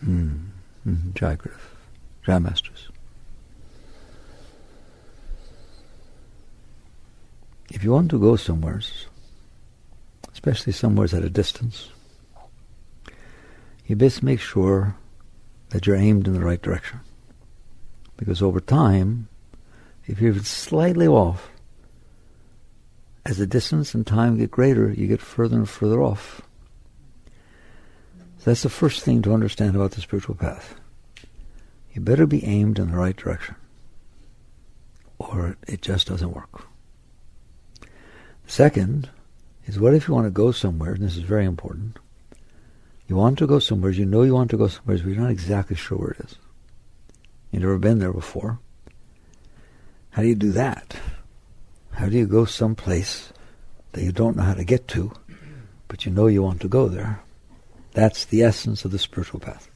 Jai Guru, Jai Masters. If you want to go somewhere, especially somewhere at a distance, you best make sure that you're aimed in the right direction. Because over time, if you're slightly off, as the distance and time get greater, you get further and further off. So that's the first thing to understand about the spiritual path. You better be aimed in the right direction, or it just doesn't work. Second is, what if you want to go somewhere, and this is very important. You want to go somewhere, you know you want to go somewhere, but you're not exactly sure where it is. You've never been there before. How do you do that? How do you go someplace that you don't know how to get to, but you know you want to go there? That's the essence of the spiritual path.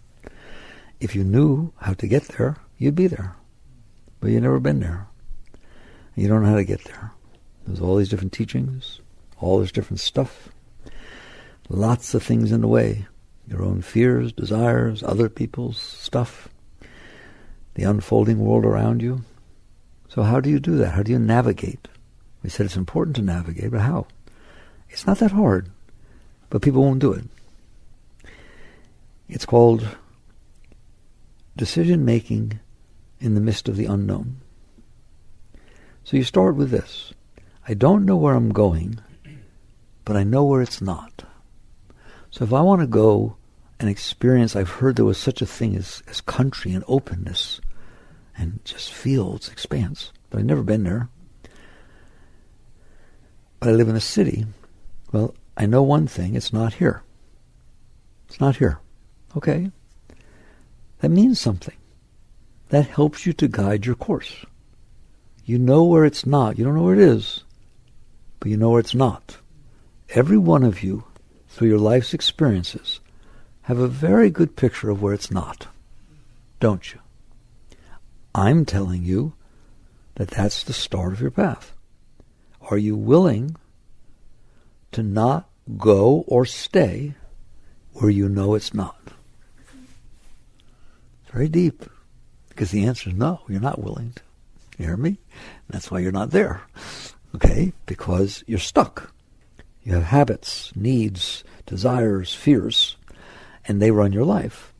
If you knew how to get there, you'd be there. But you've never been there. You don't know how to get there. There's all these different teachings, all this different stuff. Lots of things in the way. Your own fears, desires, other people's stuff. The unfolding world around you. So how do you do that? How do you navigate? We said it's important to navigate, but how? It's not that hard, but people won't do it. It's called decision-making in the midst of the unknown. So you start with this. I don't know where I'm going, but I know where it's not. So if I want to go and experience, I've heard there was such a thing as country and openness and just fields, expanse, but I've never been there. But I live in a city. Well, I know one thing, it's not here. It's not here. Okay. That means something. That helps you to guide your course. You know where it's not. You don't know where it is, but you know where it's not. Every one of you, through your life's experiences, have a very good picture of where it's not. Don't you? I'm telling you that that's the start of your path. Are you willing to not go or stay where you know it's not? Very deep. Because the answer is no, you're not willing to. You hear me? That's why you're not there. Okay? Because you're stuck. You have habits, needs, desires, fears, and they run your life.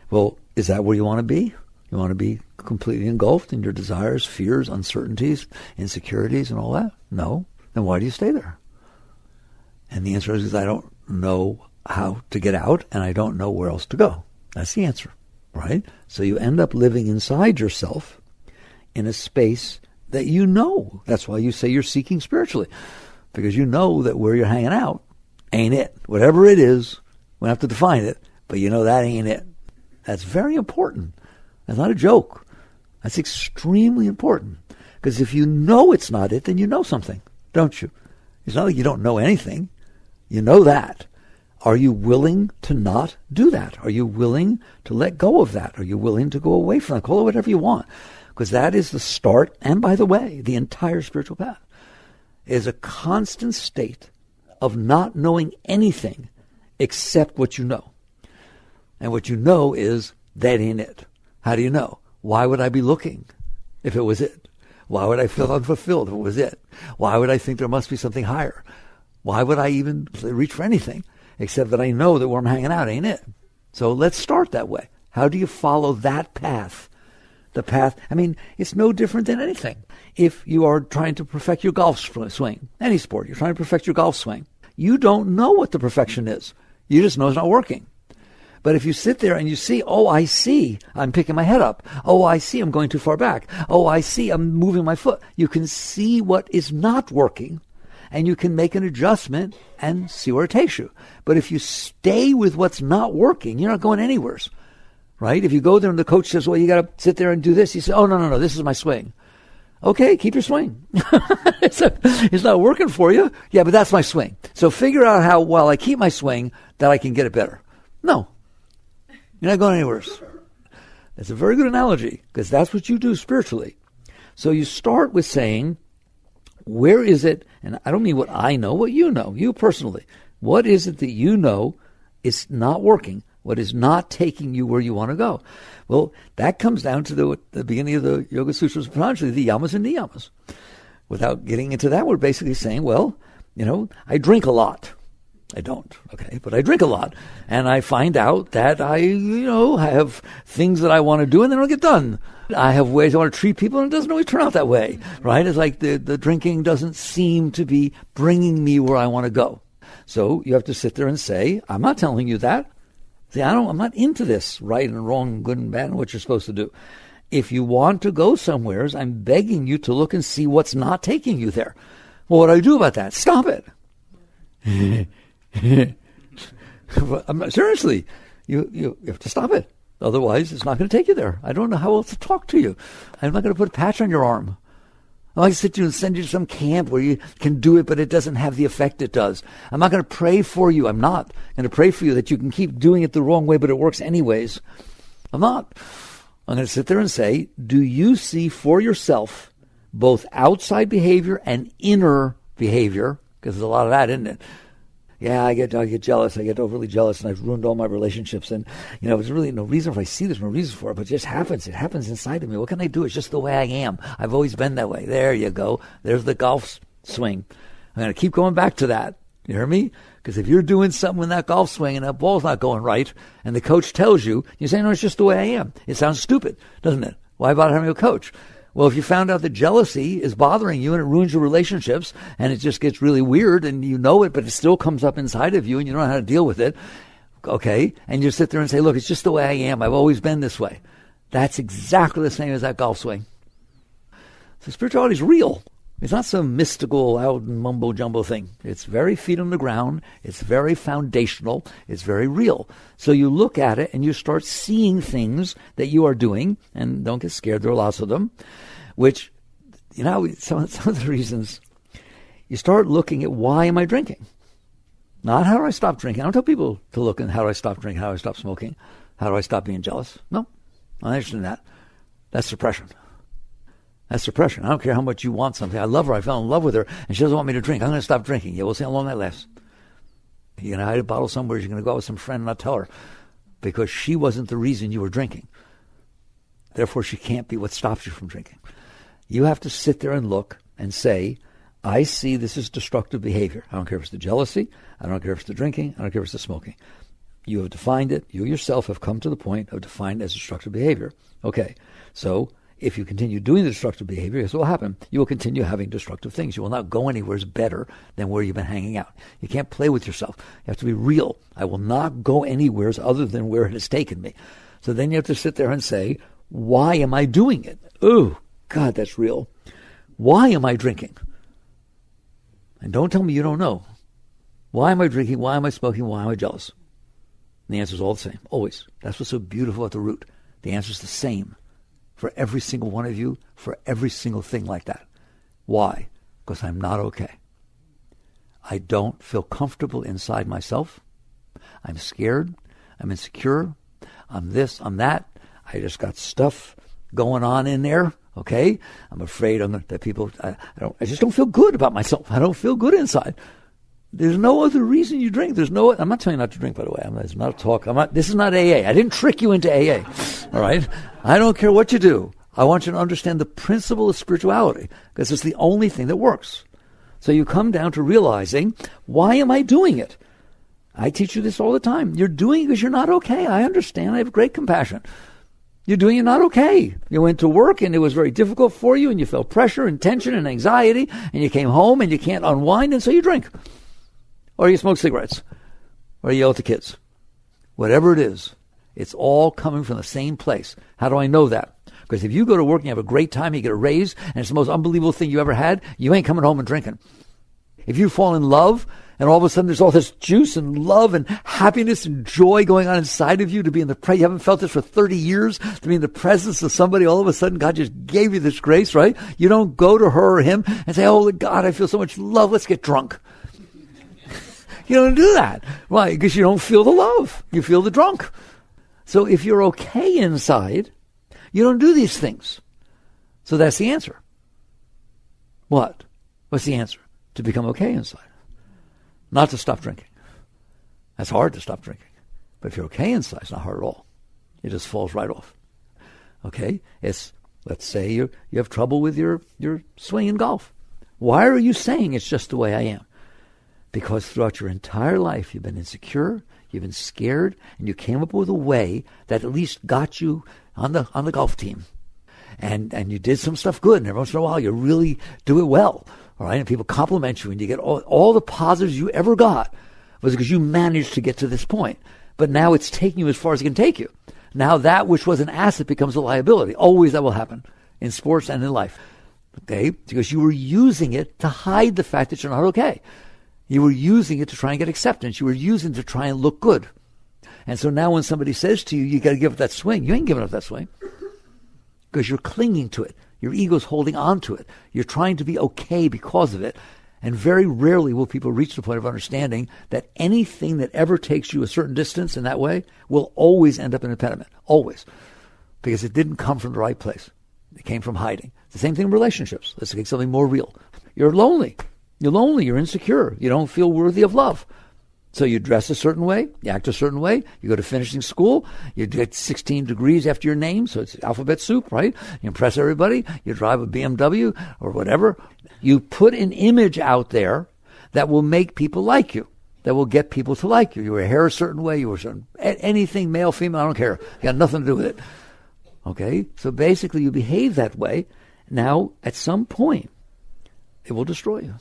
Well, is that where you want to be? You want to be completely engulfed in your desires, fears, uncertainties, insecurities, and all that? No. Then why do you stay there? And the answer is because I don't know how to get out, and I don't know where else to go. That's the answer, right? So you end up living inside yourself in a space that you know. That's why you say you're seeking spiritually, because you know that where you're hanging out ain't it. Whatever it is, we don't have to define it, but you know that ain't it. That's very important. That's not a joke. That's extremely important. Because if you know it's not it, then you know something, don't you? It's not like you don't know anything. You know that. Are you willing to not do that? Are you willing to let go of that? Are you willing to go away from that? Call it whatever you want. Because that is the start, and by the way, the entire spiritual path is a constant state of not knowing anything except what you know. And what you know is that ain't it. How do you know? Why would I be looking if it was it? Why would I feel unfulfilled if it was it? Why would I think there must be something higher? Why would I even reach for anything except that I know that where I'm hanging out ain't it? So let's start that way. How do you follow that path? The path, I mean, it's no different than anything. If you are trying to perfect your golf swing, any sport, you're trying to perfect your golf swing, you don't know what the perfection is. You just know it's not working. But if you sit there and you see, oh, I see, I'm picking my head up. Oh, I see, I'm going too far back. Oh, I see, I'm moving my foot. You can see what is not working, and you can make an adjustment and see where it takes you. But if you stay with what's not working, you're not going anywhere, right? If you go there and the coach says, well, you got to sit there and do this, you say, oh, no, this is my swing. Okay, keep your swing. It's not working for you. Yeah, but that's my swing. So figure out how, while I keep my swing, that I can get it better. No. You're not going anywhere. That's a very good analogy, because that's what you do spiritually. So you start with saying, where is it, and I don't mean what I know, what you know, you personally. What is it that you know is not working? What is not taking you where you want to go? Well, that comes down to the beginning of the Yoga Sutras of Patanjali, the yamas and niyamas. Without getting into that, we're basically saying, well, I drink a lot. I don't, okay, but I drink a lot. And I find out that I have things that I want to do and they don't get done. I have ways I want to treat people and it doesn't always turn out that way, right? It's like the drinking doesn't seem to be bringing me where I want to go. So you have to sit there and say, I'm not telling you that. See, I'm not into this right and wrong, good and bad, and what you're supposed to do. If you want to go somewheres, I'm begging you to look and see what's not taking you there. Well, what do I do about that? Stop it. Seriously, you have to stop it. Otherwise, it's not going to take you there. I don't know how else to talk to you. I'm not going to put a patch on your arm. I'm not going to sit you and send you to some camp where you can do it, but it doesn't have the effect it does. I'm not going to pray for you. I'm not going to pray for you that you can keep doing it the wrong way, but it works anyways. I'm not. I'm going to sit there and say, do you see for yourself both outside behavior and inner behavior? Because there's a lot of that, isn't it? Yeah, I get jealous. I get overly jealous, and I've ruined all my relationships. And, there's really no reason for it. I see there's no reason for it, but it just happens. It happens inside of me. What can I do? It's just the way I am. I've always been that way. There you go. There's the golf swing. I'm going to keep going back to that. You hear me? Because if you're doing something in that golf swing and that ball's not going right, and the coach tells you, you say, no, it's just the way I am. It sounds stupid, doesn't it? Why bother having a coach? Well, if you found out that jealousy is bothering you and it ruins your relationships and it just gets really weird and you know it, but it still comes up inside of you and you don't know how to deal with it, okay, and you sit there and say, look, it's just the way I am. I've always been this way. That's exactly the same as that golf swing. So spirituality is real. It's not some mystical, out mumbo-jumbo thing. It's very feet on the ground. It's very foundational. It's very real. So you look at it and you start seeing things that you are doing, and don't get scared, there are lots of them, which, some of the reasons, you start looking at why am I drinking? Not how do I stop drinking. I don't tell people to look at how do I stop drinking, how do I stop smoking, how do I stop being jealous. No, I'm not interested in that. That's suppression. That's suppression. I don't care how much you want something. I love her. I fell in love with her, and she doesn't want me to drink. I'm going to stop drinking. Yeah, we'll see how long that lasts. You're going to hide a bottle somewhere. You're going to go out with some friend and not tell her because she wasn't the reason you were drinking. Therefore, she can't be what stops you from drinking. You have to sit there and look and say, I see this is destructive behavior. I don't care if it's the jealousy. I don't care if it's the drinking. I don't care if it's the smoking. You have defined it. You yourself have come to the point of defining it as destructive behavior. Okay, so if you continue doing the destructive behavior, guess what will happen? You will continue having destructive things. You will not go anywhere better than where you've been hanging out. You can't play with yourself. You have to be real. I will not go anywhere other than where it has taken me. So then you have to sit there and say, why am I doing it? Oh, God, that's real. Why am I drinking? And don't tell me you don't know. Why am I drinking? Why am I smoking? Why am I jealous? And the answer is all the same, always. That's what's so beautiful at the root. The answer is the same for every single one of you, for every single thing like that. Why? Because I'm not okay. I don't feel comfortable inside myself. I'm scared. I'm insecure. I'm this, I'm that. I just got stuff going on in there, okay? I'm afraid that people, I just don't feel good about myself. I don't feel good inside. There's no other reason you drink. I'm not telling you not to drink, by the way. It's not a talk. This is not AA. I didn't trick you into AA. All right? I don't care what you do. I want you to understand the principle of spirituality because it's the only thing that works. So you come down to realizing, why am I doing it? I teach you this all the time. You're doing it because you're not okay. I understand. I have great compassion. You're doing it not okay. You went to work and it was very difficult for you and you felt pressure and tension and anxiety and you came home and you can't unwind and so you drink. Or you smoke cigarettes, or you yell at the kids. Whatever it is, it's all coming from the same place. How do I know that? Because if you go to work and you have a great time, you get a raise, and it's the most unbelievable thing you ever had, you ain't coming home and drinking. If you fall in love, and all of a sudden there's all this juice and love and happiness and joy going on inside of you to be in the presence, you haven't felt this for 30 years, to be in the presence of somebody, all of a sudden God just gave you this grace, right? You don't go to her or him and say, oh God, I feel so much love, let's get drunk. You don't do that. Why? Because you don't feel the love. You feel the drunk. So if you're okay inside, you don't do these things. So that's the answer. What? What's the answer? To become okay inside. Not to stop drinking. That's hard to stop drinking. But if you're okay inside, it's not hard at all. It just falls right off. Okay? Let's say you have trouble with your swing in golf. Why are you saying it's just the way I am? Because throughout your entire life, you've been insecure, you've been scared, and you came up with a way that at least got you on the golf team. And you did some stuff good, and every once in a while you really do it well. All right? And people compliment you, and you get all the positives you ever got was because you managed to get to this point. But now it's taking you as far as it can take you. Now that which was an asset becomes a liability. Always that will happen in sports and in life. Okay? Because you were using it to hide the fact that you're not okay. You were using it to try and get acceptance. You were using it to try and look good. And so now when somebody says to you, you got to give up that swing, you ain't giving up that swing. Because you're clinging to it. Your ego's holding on to it. You're trying to be okay because of it. And very rarely will people reach the point of understanding that anything that ever takes you a certain distance in that way will always end up an impediment. Always. Because it didn't come from the right place. It came from hiding. It's the same thing in relationships. Let's take something more real. You're lonely. You're lonely. You're insecure. You don't feel worthy of love. So you dress a certain way, you act a certain way, you go to finishing school, you get 16 degrees after your name, so it's alphabet soup, right? You impress everybody, you drive a BMW or whatever. You put an image out there that will make people like you, that will get people to like you. You wear hair a certain way, you wear certain, anything, male, female, I don't care. You got nothing to do with it. Okay? So basically you behave that way. Now, at some point, it will destroy you.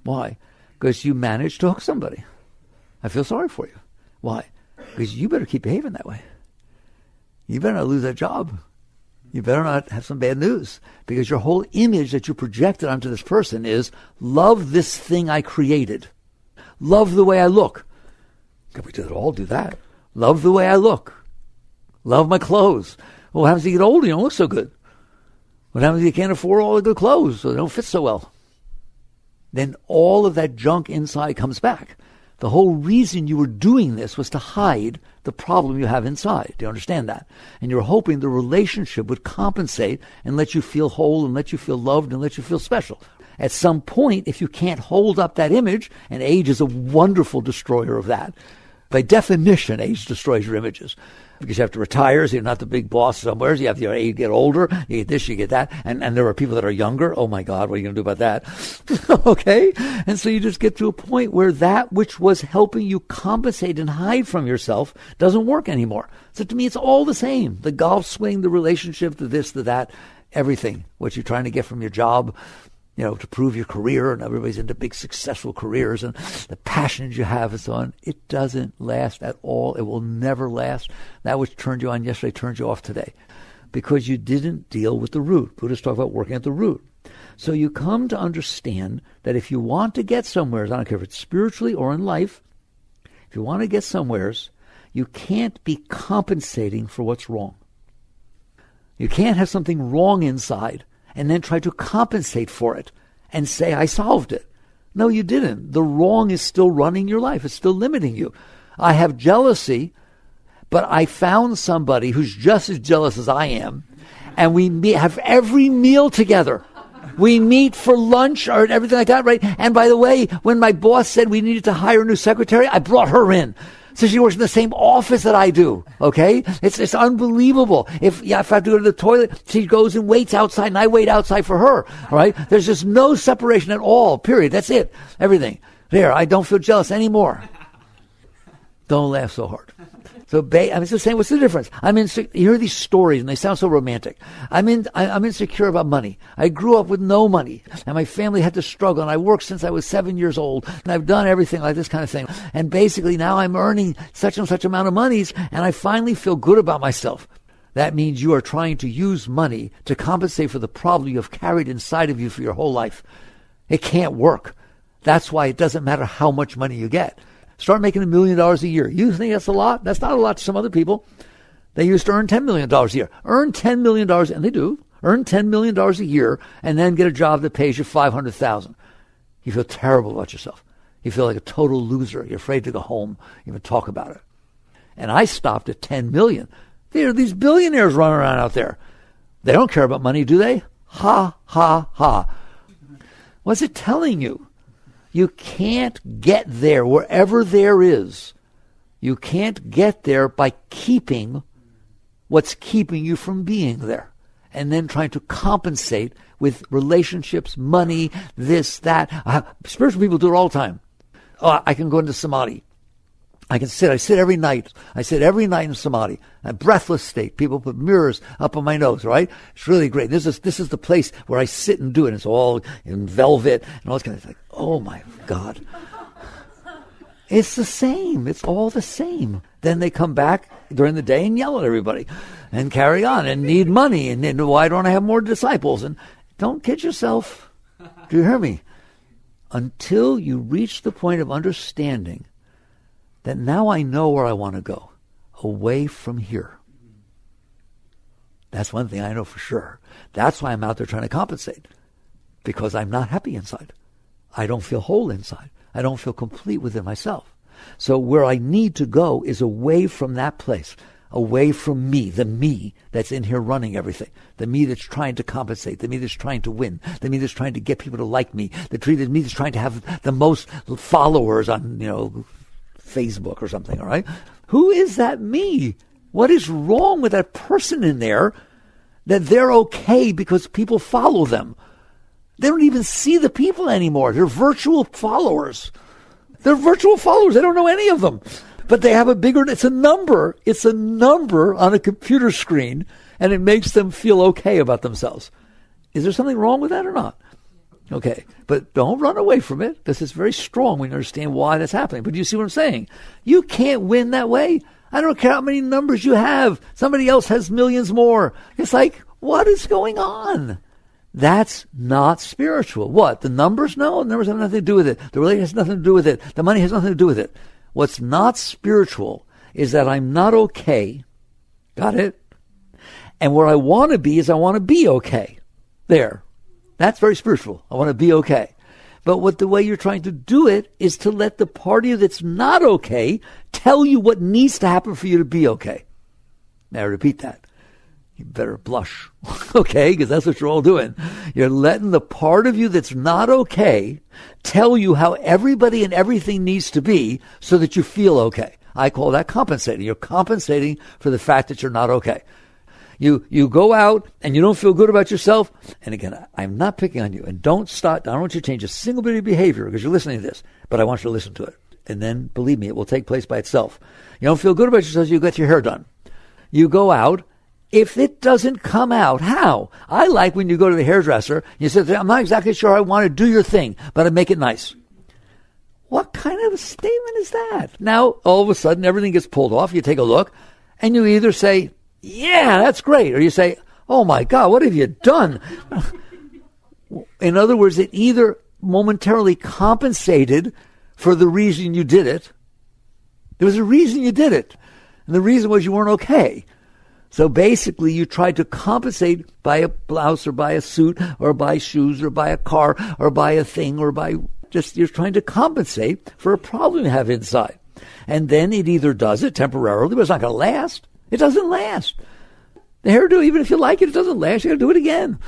Why? Because you managed to hook somebody. I feel sorry for you. Why? Because you better keep behaving that way. You better not lose that job. You better not have some bad news. Because your whole image that you projected onto this person is, love this thing I created. Love the way I look. Can we all do that? Love the way I look. Love my clothes. Well, what happens if you get older? You don't look so good. What happens if you can't afford all the good clothes, so they don't fit so well? Then all of that junk inside comes back. The whole reason you were doing this was to hide the problem you have inside. Do you understand that? And you're hoping the relationship would compensate and let you feel whole and let you feel loved and let you feel special. At some point, if you can't hold up that image, and age is a wonderful destroyer of that. By definition, age destroys your images. Because you have to retire, so you're not the big boss somewhere. So you get older, you get this, you get that. And there are people that are younger. Oh my God, what are you going to do about that? Okay? And so you just get to a point where that which was helping you compensate and hide from yourself doesn't work anymore. So to me, it's all the same. The golf swing, the relationship, the this, the that, everything. What you're trying to get from your job, to prove your career, and everybody's into big successful careers, and the passions you have and so on. It doesn't last at all. It will never last. That which turned you on yesterday turns you off today because you didn't deal with the root. Buddhists talk about working at the root. So you come to understand that if you want to get somewhere, I don't care if it's spiritually or in life, if you want to get somewheres, you can't be compensating for what's wrong. You can't have something wrong inside and then try to compensate for it and say, I solved it. No, you didn't. The wrong is still running your life. It's still limiting you. I have jealousy, but I found somebody who's just as jealous as I am, and we have every meal together. We meet for lunch or everything like that, right? And by the way, when my boss said we needed to hire a new secretary, I brought her in. So she works in the same office that I do, okay? It's unbelievable. If I have to go to the toilet, she goes and waits outside, and I wait outside for her, all right? There's just no separation at all, period. That's it, everything. There, I don't feel jealous anymore. Don't laugh so hard. So I'm just saying, what's the difference? You hear these stories, and they sound so romantic. I'm insecure about money. I grew up with no money, and my family had to struggle, and I worked since I was 7 years old, and I've done everything like this kind of thing. And basically, now I'm earning such and such amount of monies, and I finally feel good about myself. That means you are trying to use money to compensate for the problem you have carried inside of you for your whole life. It can't work. That's why it doesn't matter how much money you get. Start making $1 million a year. You think that's a lot? That's not a lot to some other people. They used to earn $10 million a year. Earn $10 million, and they do. Earn $10 million a year, and then get a job that pays you $500,000. You feel terrible about yourself. You feel like a total loser. You're afraid to go home, even talk about it. And I stopped at 10 million. There are these billionaires running around out there. They don't care about money, do they? Ha, ha, ha. What's it telling you? You can't get there wherever there is You can't get there by keeping what's keeping you from being there, and then trying to compensate with relationships, money, this, that. Spiritual people do it all the time. Oh, I can go into samadhi. I sit every night. I sit every night in samadhi, a breathless state. People put mirrors up on my nose, right? It's really great. This is the place where I sit and do it. It's all in velvet and all this kind of thing. Oh my God. It's the same. It's all the same. Then they come back during the day and yell at everybody and carry on and need money and why don't I have more disciples? And don't kid yourself. Do you hear me? Until you reach the point of understanding that now I know where I want to go, away from here. That's one thing I know for sure. That's why I'm out there trying to compensate, because I'm not happy inside. I don't feel whole inside. I don't feel complete within myself. So where I need to go is away from that place, away from me, the me that's in here running everything, the me that's trying to compensate, the me that's trying to win, the me that's trying to get people to like me, the me that's trying to have the most followers on, Facebook or something, all right? Who is that me? What is wrong with that person in there that they're okay because people follow them? They don't even see the people anymore. They're virtual followers. They're virtual followers. They don't know any of them. But they have it's a number. It's a number on a computer screen, and it makes them feel okay about themselves. Is there something wrong with that or not? Okay, but don't run away from it, because it's very strong when you understand why that's happening. But do you see what I'm saying? You can't win that way. I don't care how many numbers you have. Somebody else has millions more. It's like, what is going on? That's not spiritual. What? The numbers? No, the numbers have nothing to do with it. The relationship has nothing to do with it. The money has nothing to do with it. What's not spiritual is that I'm not okay. Got it? And where I want to be is I want to be okay. There. That's very spiritual. I want to be okay. But the way you're trying to do it is to let the part of you that's not okay tell you what needs to happen for you to be okay. Now repeat that. You better blush, okay? Because that's what you're all doing. You're letting the part of you that's not okay tell you how everybody and everything needs to be so that you feel okay. I call that compensating. You're compensating for the fact that you're not okay. You go out and you don't feel good about yourself. And again, I'm not picking on you. And don't stop. I don't want you to change a single bit of behavior because you're listening to this. But I want you to listen to it. And then, believe me, it will take place by itself. You don't feel good about yourself, you get your hair done. You go out. If it doesn't come out, how? I like when you go to the hairdresser, you say, I'm not exactly sure I want to do your thing, but I make it nice. What kind of a statement is that? Now, all of a sudden, everything gets pulled off. You take a look, and you either say, yeah, that's great. Or you say, oh my God, what have you done? In other words, it either momentarily compensated for the reason you did it. There was a reason you did it. And the reason was you weren't okay. So basically, you tried to compensate by a blouse or by a suit or by shoes or by a car or by a thing or by you're trying to compensate for a problem you have inside. And then it either does it temporarily, but it's not going to last. It doesn't last. The hairdo, even if you like it doesn't last. You got to do it again.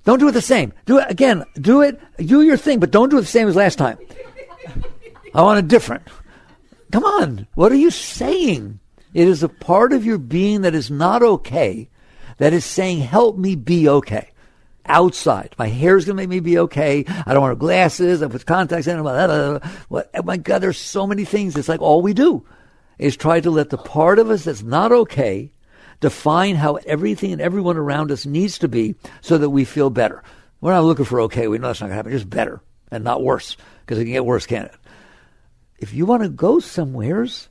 Don't do it the same. Do it again. Do your thing, but don't do it the same as last time. I want it different. Come on. What are you saying? It is a part of your being that is not okay, that is saying, help me be okay. Outside. My hair is going to make me be okay. I don't wear glasses. I put contacts in. What? Oh my God, there's so many things. It's like all we do is try to let the part of us that's not okay define how everything and everyone around us needs to be so that we feel better. We're not looking for okay. We know that's not going to happen. Just better and not worse, because it can get worse, can't it? If you want to go somewheres,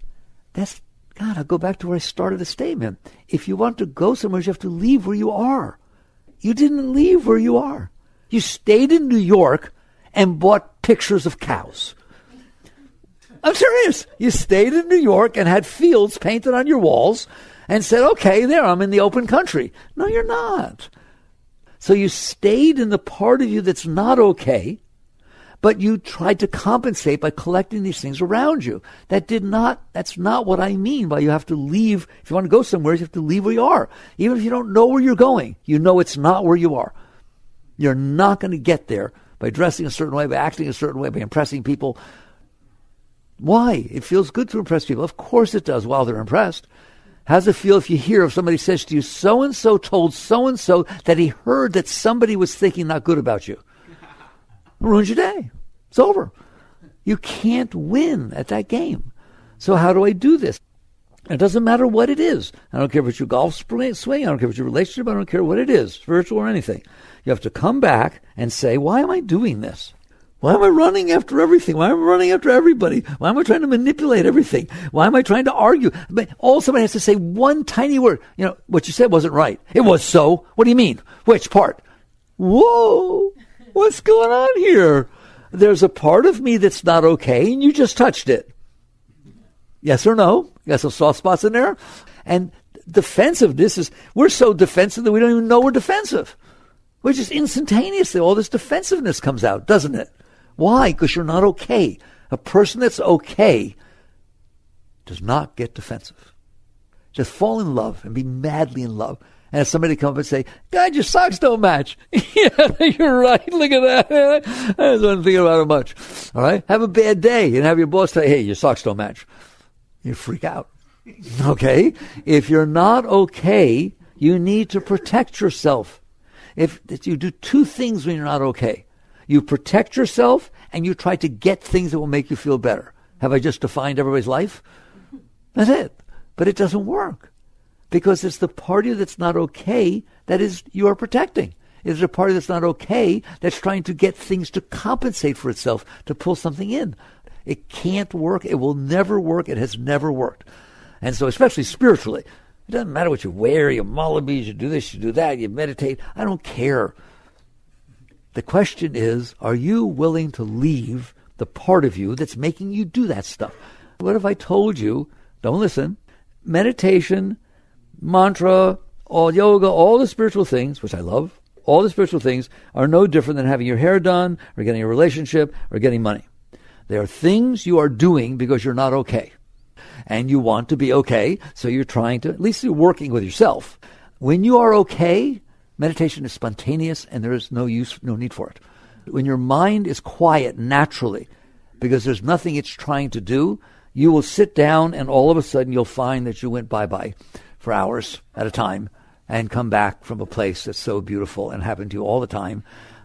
God, I'll go back to where I started the statement. If you want to go somewhere, you have to leave where you are. You didn't leave where you are. You stayed in New York and bought pictures of cows. I'm serious. You stayed in New York and had fields painted on your walls and said, okay, there, I'm in the open country. No, you're not. So you stayed in the part of you that's not okay, but you tried to compensate by collecting these things around you. That's not what I mean by you have to leave. If you want to go somewhere, you have to leave where you are. Even if you don't know where you're going, you know it's not where you are. You're not going to get there by dressing a certain way, by acting a certain way, by impressing people. Why? It feels good to impress people. Of course it does while they're impressed. How does it feel if you hear if somebody says to you, so-and-so told so-and-so that he heard that somebody was thinking not good about you? It ruins your day. It's over. You can't win at that game. So how do I do this? It doesn't matter what it is. I don't care if it's your golf swing. I don't care if it's your relationship. I don't care what it is, spiritual or anything. You have to come back and say, why am I doing this? Why am I running after everything? Why am I running after everybody? Why am I trying to manipulate everything? Why am I trying to argue? But all somebody has to say one tiny word. You know, what you said wasn't right. It was so. What do you mean? Which part? Whoa, what's going on here? There's a part of me that's not okay, and you just touched it. Yes or no? You got some soft spots in there? And defensiveness is, we're so defensive that we don't even know we're defensive. We're just instantaneously, all this defensiveness comes out, doesn't it? Why? Because you're not okay. A person that's okay does not get defensive. Just fall in love and be madly in love. And if somebody come up and say, God, your socks don't match. Yeah, you're right. Look at that. I wasn't thinking about it much. All right? Have a bad day and have your boss say, hey, your socks don't match. You freak out. Okay? If you're not okay, you need to protect yourself. If you do two things when you're not okay. You protect yourself and you try to get things that will make you feel better. Have I just defined everybody's life? That's it. But it doesn't work. Because it's the party that's not okay that is you are protecting. It's a party that's not okay that's trying to get things to compensate for itself, to pull something in. It can't work. It will never work. It has never worked. And so especially spiritually, it doesn't matter what you wear, you Mollybees, you do this, you do that, you meditate. I don't care. The question is, are you willing to leave the part of you that's making you do that stuff? What if I told you, don't listen, meditation, mantra, all yoga, all the spiritual things, which I love, all the spiritual things are no different than having your hair done or getting a relationship or getting money. They are things you are doing because you're not okay. And you want to be okay, so you're trying to, at least you're working with yourself. When you are okay, meditation is spontaneous and there is no need for it. When your mind is quiet naturally, because there's nothing it's trying to do, you will sit down and all of a sudden you'll find that you went bye-bye for hours at a time and come back from a place that's so beautiful and happened to you all the time,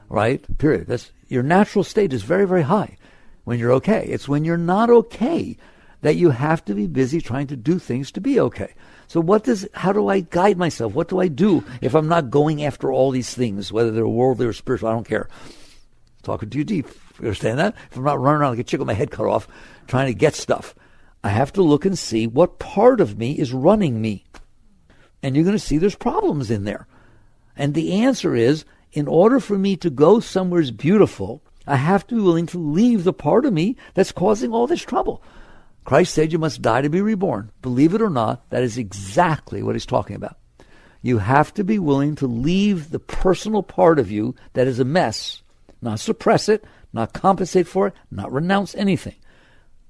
right? Period. Your natural state is very, very high when you're okay. It's when you're not okay that you have to be busy trying to do things to be okay. So how do I guide myself? What do I do if I'm not going after all these things, whether they're worldly or spiritual? I don't care. I'm talking to you deep. You understand that? If I'm not running around like a chick with my head cut off trying to get stuff, I have to look and see what part of me is running me. And you're going to see there's problems in there. And the answer is, in order for me to go somewhere beautiful, I have to be willing to leave the part of me that's causing all this trouble. Christ said you must die to be reborn. Believe it or not, that is exactly what he's talking about. You have to be willing to leave the personal part of you that is a mess, not suppress it, not compensate for it, not renounce anything.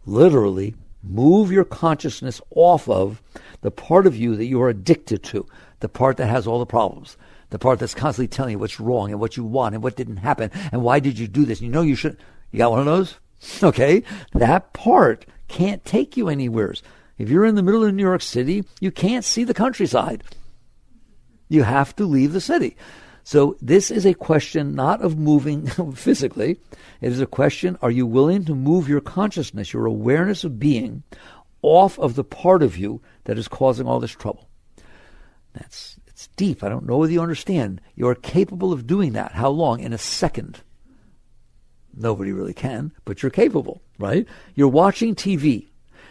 Literally, move your consciousness off of the part of you that you are addicted to, the part that has all the problems, the part that's constantly telling you what's wrong and what you want and what didn't happen and why did you do this. You know you should. You got one of those? Okay, that part can't take you anywhere. If you're in the middle of New York City, you can't see the countryside. You have to leave the city. So this is a question not of moving physically. It is a question, are you willing to move your consciousness, your awareness of being, off of the part of you that is causing all this trouble? It's deep. I don't know whether you understand. You are capable of doing that. How long? In a second. Nobody really can, but you're capable, right? You're watching TV.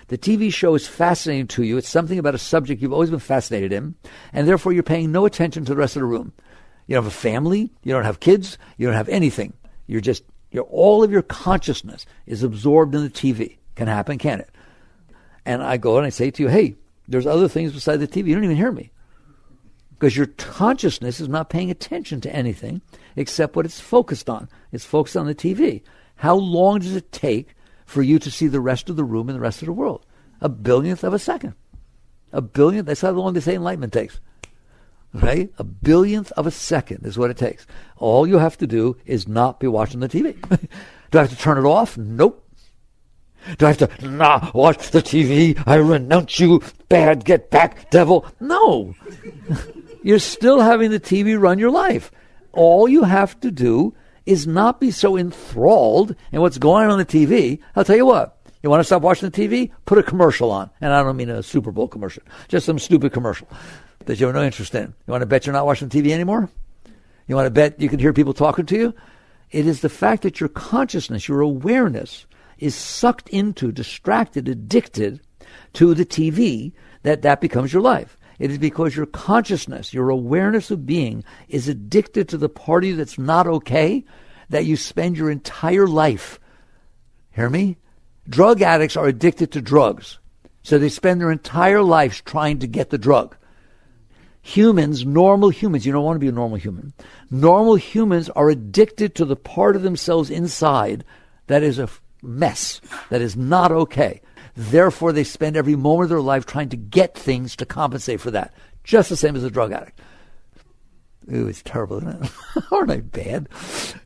The TV show is fascinating to you. It's something about a subject you've always been fascinated in, and therefore you're paying no attention to the rest of the room. You don't have a family. You don't have kids. You don't have anything. All of your consciousness is absorbed in the TV. Can happen, can it? And I go and I say to you, hey, there's other things beside the TV. You don't even hear me. Because your consciousness is not paying attention to anything except what it's focused on. It's focused on the TV. How long does it take for you to see the rest of the room and the rest of the world? A billionth of a second. A billionth, that's how long they say enlightenment takes. Right? A billionth of a second is what it takes. All you have to do is not be watching the TV. Do I have to turn it off? Nope. Do I have to not watch the TV? I renounce you, bad, get back, devil. No. You're still having the TV run your life. All you have to do is not be so enthralled in what's going on the TV. I'll tell you what. You want to stop watching the TV? Put a commercial on. And I don't mean a Super Bowl commercial. Just some stupid commercial that you have no interest in. You want to bet you're not watching TV anymore? You want to bet you can hear people talking to you? It is the fact that your consciousness, your awareness, is sucked into, distracted, addicted to the TV that becomes your life. It is because your consciousness, your awareness of being is addicted to the part of you that's not okay that you spend your entire life. Hear me? Drug addicts are addicted to drugs. So they spend their entire lives trying to get the drug. Humans, normal humans, you don't want to be a normal human. Normal humans are addicted to the part of themselves inside that is a mess, that is not okay. Therefore, they spend every moment of their life trying to get things to compensate for that. Just the same as a drug addict. Ooh, it's terrible, isn't it? Aren't I bad?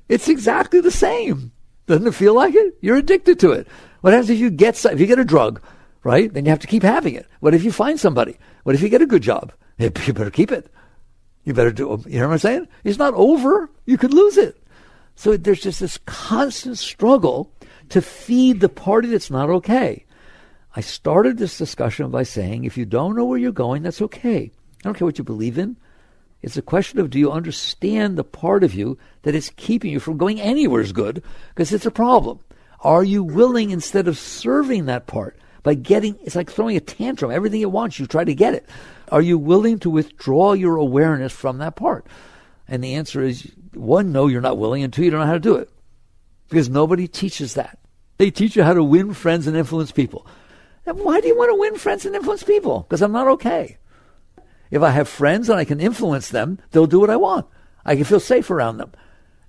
It's exactly the same. Doesn't it feel like it? You're addicted to it. What happens if you get a drug, right? Then you have to keep having it. What if you find somebody? What if you get a good job? You better keep it. You better do. You know what I'm saying? It's not over. You could lose it. So there's just this constant struggle to feed the party that's not okay. I started this discussion by saying, if you don't know where you're going, that's okay. I don't care what you believe in. It's a question of, do you understand the part of you that is keeping you from going anywhere is good? Because it's a problem. Are you willing, instead of serving that part, by getting, it's like throwing a tantrum. Everything it wants, you try to get it. Are you willing to withdraw your awareness from that part? And the answer is, one, no, you're not willing, and two, you don't know how to do it. Because nobody teaches that. They teach you how to win friends and influence people. And why do you want to win friends and influence people? Because I'm not okay. If I have friends and I can influence them, they'll do what I want. I can feel safe around them.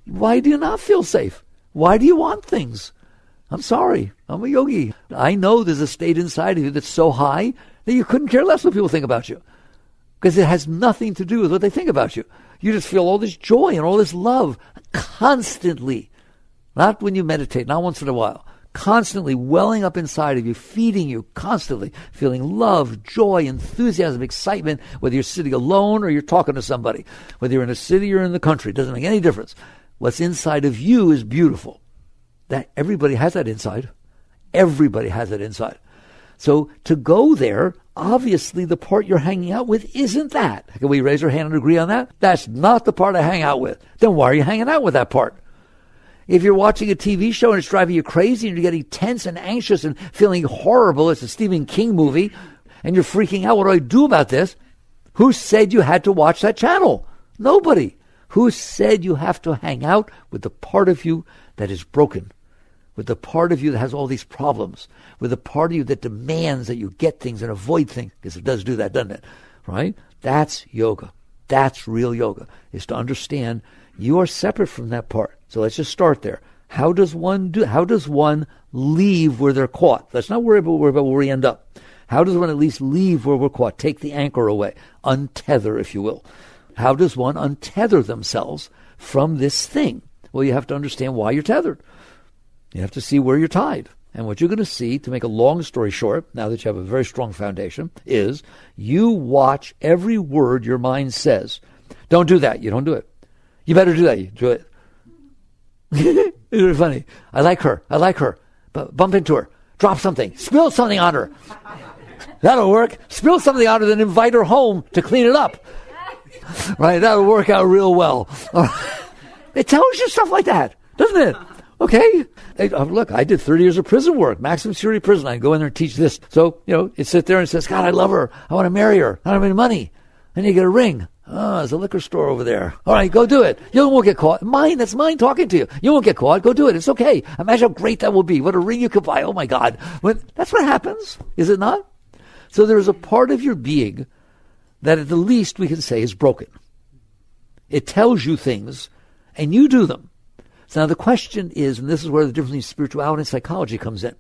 Why do you not feel safe? Why do you want things? I'm sorry. I'm a yogi. I know there's a state inside of you that's so high that you couldn't care less what people think about you. Because it has nothing to do with what they think about you. You just feel all this joy and all this love constantly. Not when you meditate, not once in a while. Constantly welling up inside of you, feeding you, constantly feeling love, joy, enthusiasm, excitement, whether you're sitting alone or you're talking to somebody, whether you're in a city or in the country, it doesn't make any difference. What's inside of you is beautiful. That everybody has that inside. Everybody has that inside. So to go there, obviously the part you're hanging out with isn't that. Can we raise our hand and agree on that? That's not the part I hang out with. Then why are you hanging out with that part? If you're watching a TV show and it's driving you crazy and you're getting tense and anxious and feeling horrible, it's a Stephen King movie, and you're freaking out, what do I do about this? Who said you had to watch that channel? Nobody. Who said you have to hang out with the part of you that is broken? With the part of you that has all these problems? With the part of you that demands that you get things and avoid things? Because it does do that, doesn't it? Right? That's yoga. That's real yoga, is to understand you are separate from that part. So let's just start there. How does one leave where they're caught? Let's not worry about where we end up. How does one at least leave where we're caught? Take the anchor away. Untether, if you will. How does one untether themselves from this thing? Well, you have to understand why you're tethered. You have to see where you're tied. And what you're going to see, to make a long story short, now that you have a very strong foundation, is you watch every word your mind says. Don't do that. You don't do it. You better do that. You do it. It's really funny. I like her. But bump into her. Drop something. Spill something on her. That'll work. Spill something on her, then invite her home to clean it up. Right? That'll work out real well. It tells you stuff like that, doesn't it? Okay? Hey, look, I did 30 years of prison work, maximum security prison. I go in there and teach this. So, it sits there and says, God, I love her. I want to marry her. I don't have any money. Then you get a ring. Oh, there's a liquor store over there. All right, go do it. You won't get caught. That's mine talking to you. You won't get caught. Go do it. It's okay. Imagine how great that will be. What a ring you could buy. Oh, my God. That's what happens, is it not? So there is a part of your being that at the least we can say is broken. It tells you things, and you do them. So now the question is, and this is where the difference between spirituality and psychology comes in.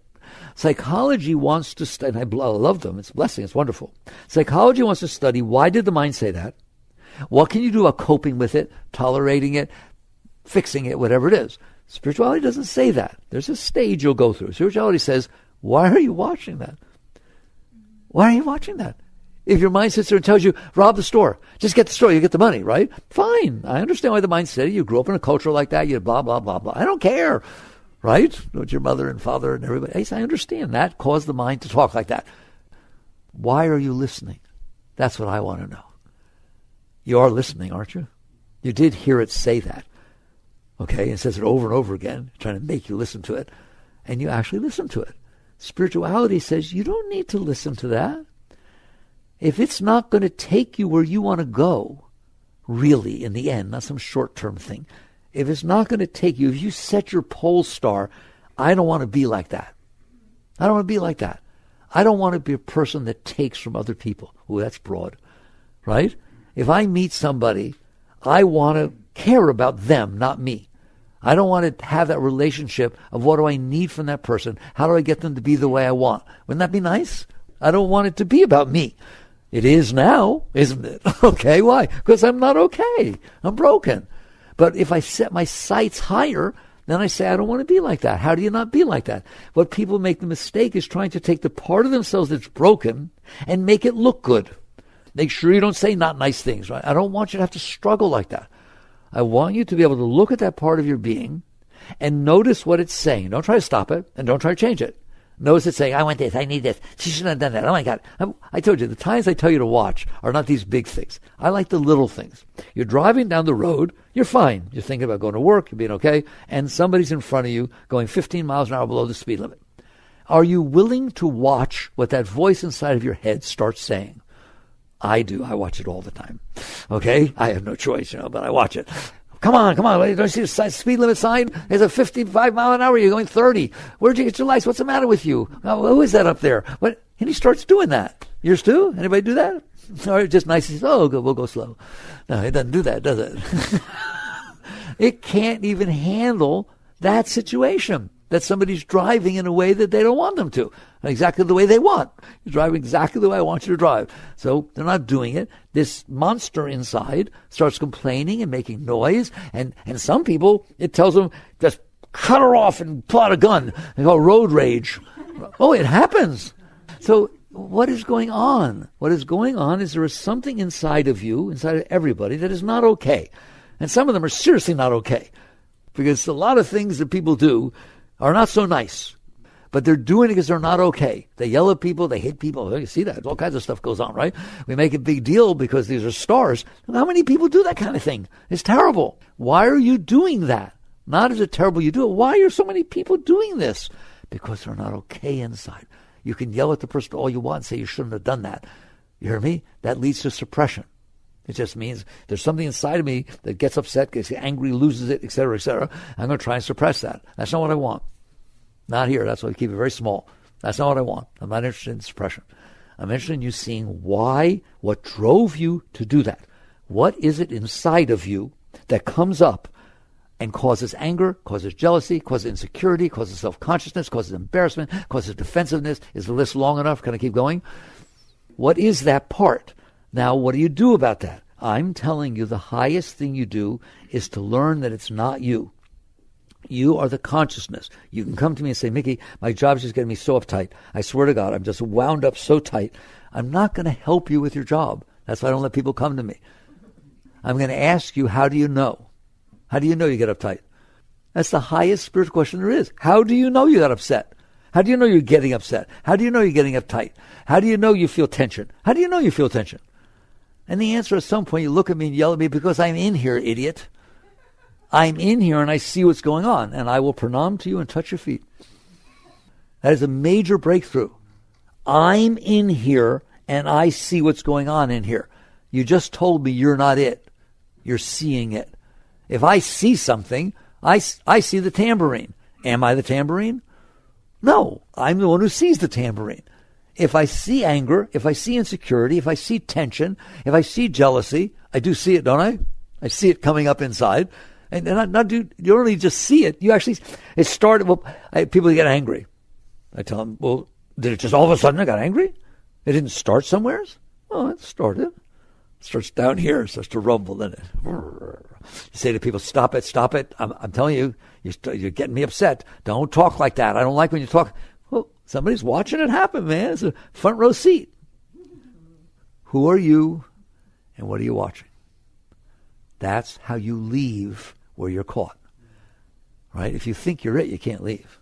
Psychology wants to study, and I love them, it's a blessing, it's wonderful. Psychology wants to study, why did the mind say that? What can you do about coping with it, tolerating it, fixing it, whatever it is? Spirituality doesn't say that. There's a stage you'll go through. Spirituality says, Why are you watching that? Why are you watching that? If your mind sits there and tells you, rob the store, just get the store, you get the money, right? Fine. I understand why the mind said it. You grew up in a culture like that. You blah, blah, blah, blah. I don't care, right? With your mother and father and everybody. I understand that caused the mind to talk like that. Why are you listening? That's what I want to know. You are listening, aren't you? You did hear it say that. Okay? It says it over and over again, trying to make you listen to it. And you actually listen to it. Spirituality says you don't need to listen to that. If it's not going to take you where you want to go, really, in the end, not some short-term thing, if it's not going to take you, if you set your pole star, I don't want to be like that. I don't want to be like that. I don't want to be a person that takes from other people. Oh, that's broad, right? If I meet somebody, I want to care about them, not me. I don't want to have that relationship of what do I need from that person? How do I get them to be the way I want? Wouldn't that be nice? I don't want it to be about me. It is now, isn't it? Okay, why? Because I'm not okay. I'm broken. But if I set my sights higher, then I say, I don't want to be like that. How do you not be like that? What people make the mistake is trying to take the part of themselves that's broken and make it look good. Make sure you don't say not nice things, right? I don't want you to have to struggle like that. I want you to be able to look at that part of your being and notice what it's saying. Don't try to stop it and don't try to change it. Notice it saying, I want this, I need this. She shouldn't have done that. Oh my God. I told you, the times I tell you to watch are not these big things. I like the little things. You're driving down the road, you're fine. You're thinking about going to work, you're being okay, and somebody's in front of you going 15 miles an hour below the speed limit. Are you willing to watch what that voice inside of your head starts saying? I do. I watch it all the time. Okay? I have no choice, but I watch it. Come on. Don't you see the speed limit sign? There's a 55 mile an hour. You're going 30. Where'd you get your lights? What's the matter with you? Who is that up there? What? And he starts doing that. Yours too? Anybody do that? Or just nice. He says, oh, we'll go slow. No, it doesn't do that, does it? It can't even handle that situation that somebody's driving in a way that they don't want them to. Exactly the way they want. You're driving exactly the way I want you to drive. So they're not doing it. This monster inside starts complaining and making noise. And some people, it tells them, just cut her off and pull out a gun. They call road rage. Oh, it happens. So what is going on? What is going on is there is something inside of you, inside of everybody, that is not okay. And some of them are seriously not okay. Because a lot of things that people do are not so nice. But they're doing it because they're not okay. They yell at people. They hit people. Oh, you see that? All kinds of stuff goes on, right? We make a big deal because these are stars. How many people do that kind of thing? It's terrible. Why are you doing that? Not is it terrible you do it. Why are so many people doing this? Because they're not okay inside. You can yell at the person all you want and say you shouldn't have done that. You hear me? That leads to suppression. It just means there's something inside of me that gets upset, gets angry, loses it, etc., etc. I'm going to try and suppress that. That's not what I want. Not here. That's why we keep it very small. That's not what I want. I'm not interested in suppression. I'm interested in you seeing why, what drove you to do that. What is it inside of you that comes up and causes anger, causes jealousy, causes insecurity, causes self-consciousness, causes embarrassment, causes defensiveness? Is the list long enough? Can I keep going? What is that part? Now, what do you do about that? I'm telling you the highest thing you do is to learn that it's not you. You are the consciousness. You can come to me and say, Mickey, my job's just getting me so uptight. I swear to God, I'm just wound up so tight. I'm not going to help you with your job. That's why I don't let people come to me. I'm going to ask you, how do you know? How do you know you get uptight? That's the highest spiritual question there is. How do you know you got upset? How do you know you're getting upset? How do you know you're getting uptight? How do you know you feel tension? How do you know you feel tension? And the answer at some point, you look at me and yell at me, because I'm in here, idiot. I'm in here and I see what's going on, and I will pranam to you and touch your feet. That is a major breakthrough. I'm in here and I see what's going on in here. You just told me you're not it. You're seeing it. If I see something, I see the tambourine. Am I the tambourine? No, I'm the one who sees the tambourine. If I see anger, if I see insecurity, if I see tension, if I see jealousy, I do see it, don't I? I see it coming up inside. And you don't only just see it, you actually, it started, people get angry. I tell them, well, did it just all of a sudden I got angry? It didn't start somewhere? Oh, it started. It starts down here, it starts to rumble, then you say to people, stop it. I'm telling you, you're getting me upset. Don't talk like that. I don't like when you talk. Well, Somebody's watching it happen, man. It's a front row seat. Who are you and what are you watching? That's how you leave where you're caught. Right? If you think you're it, you can't leave.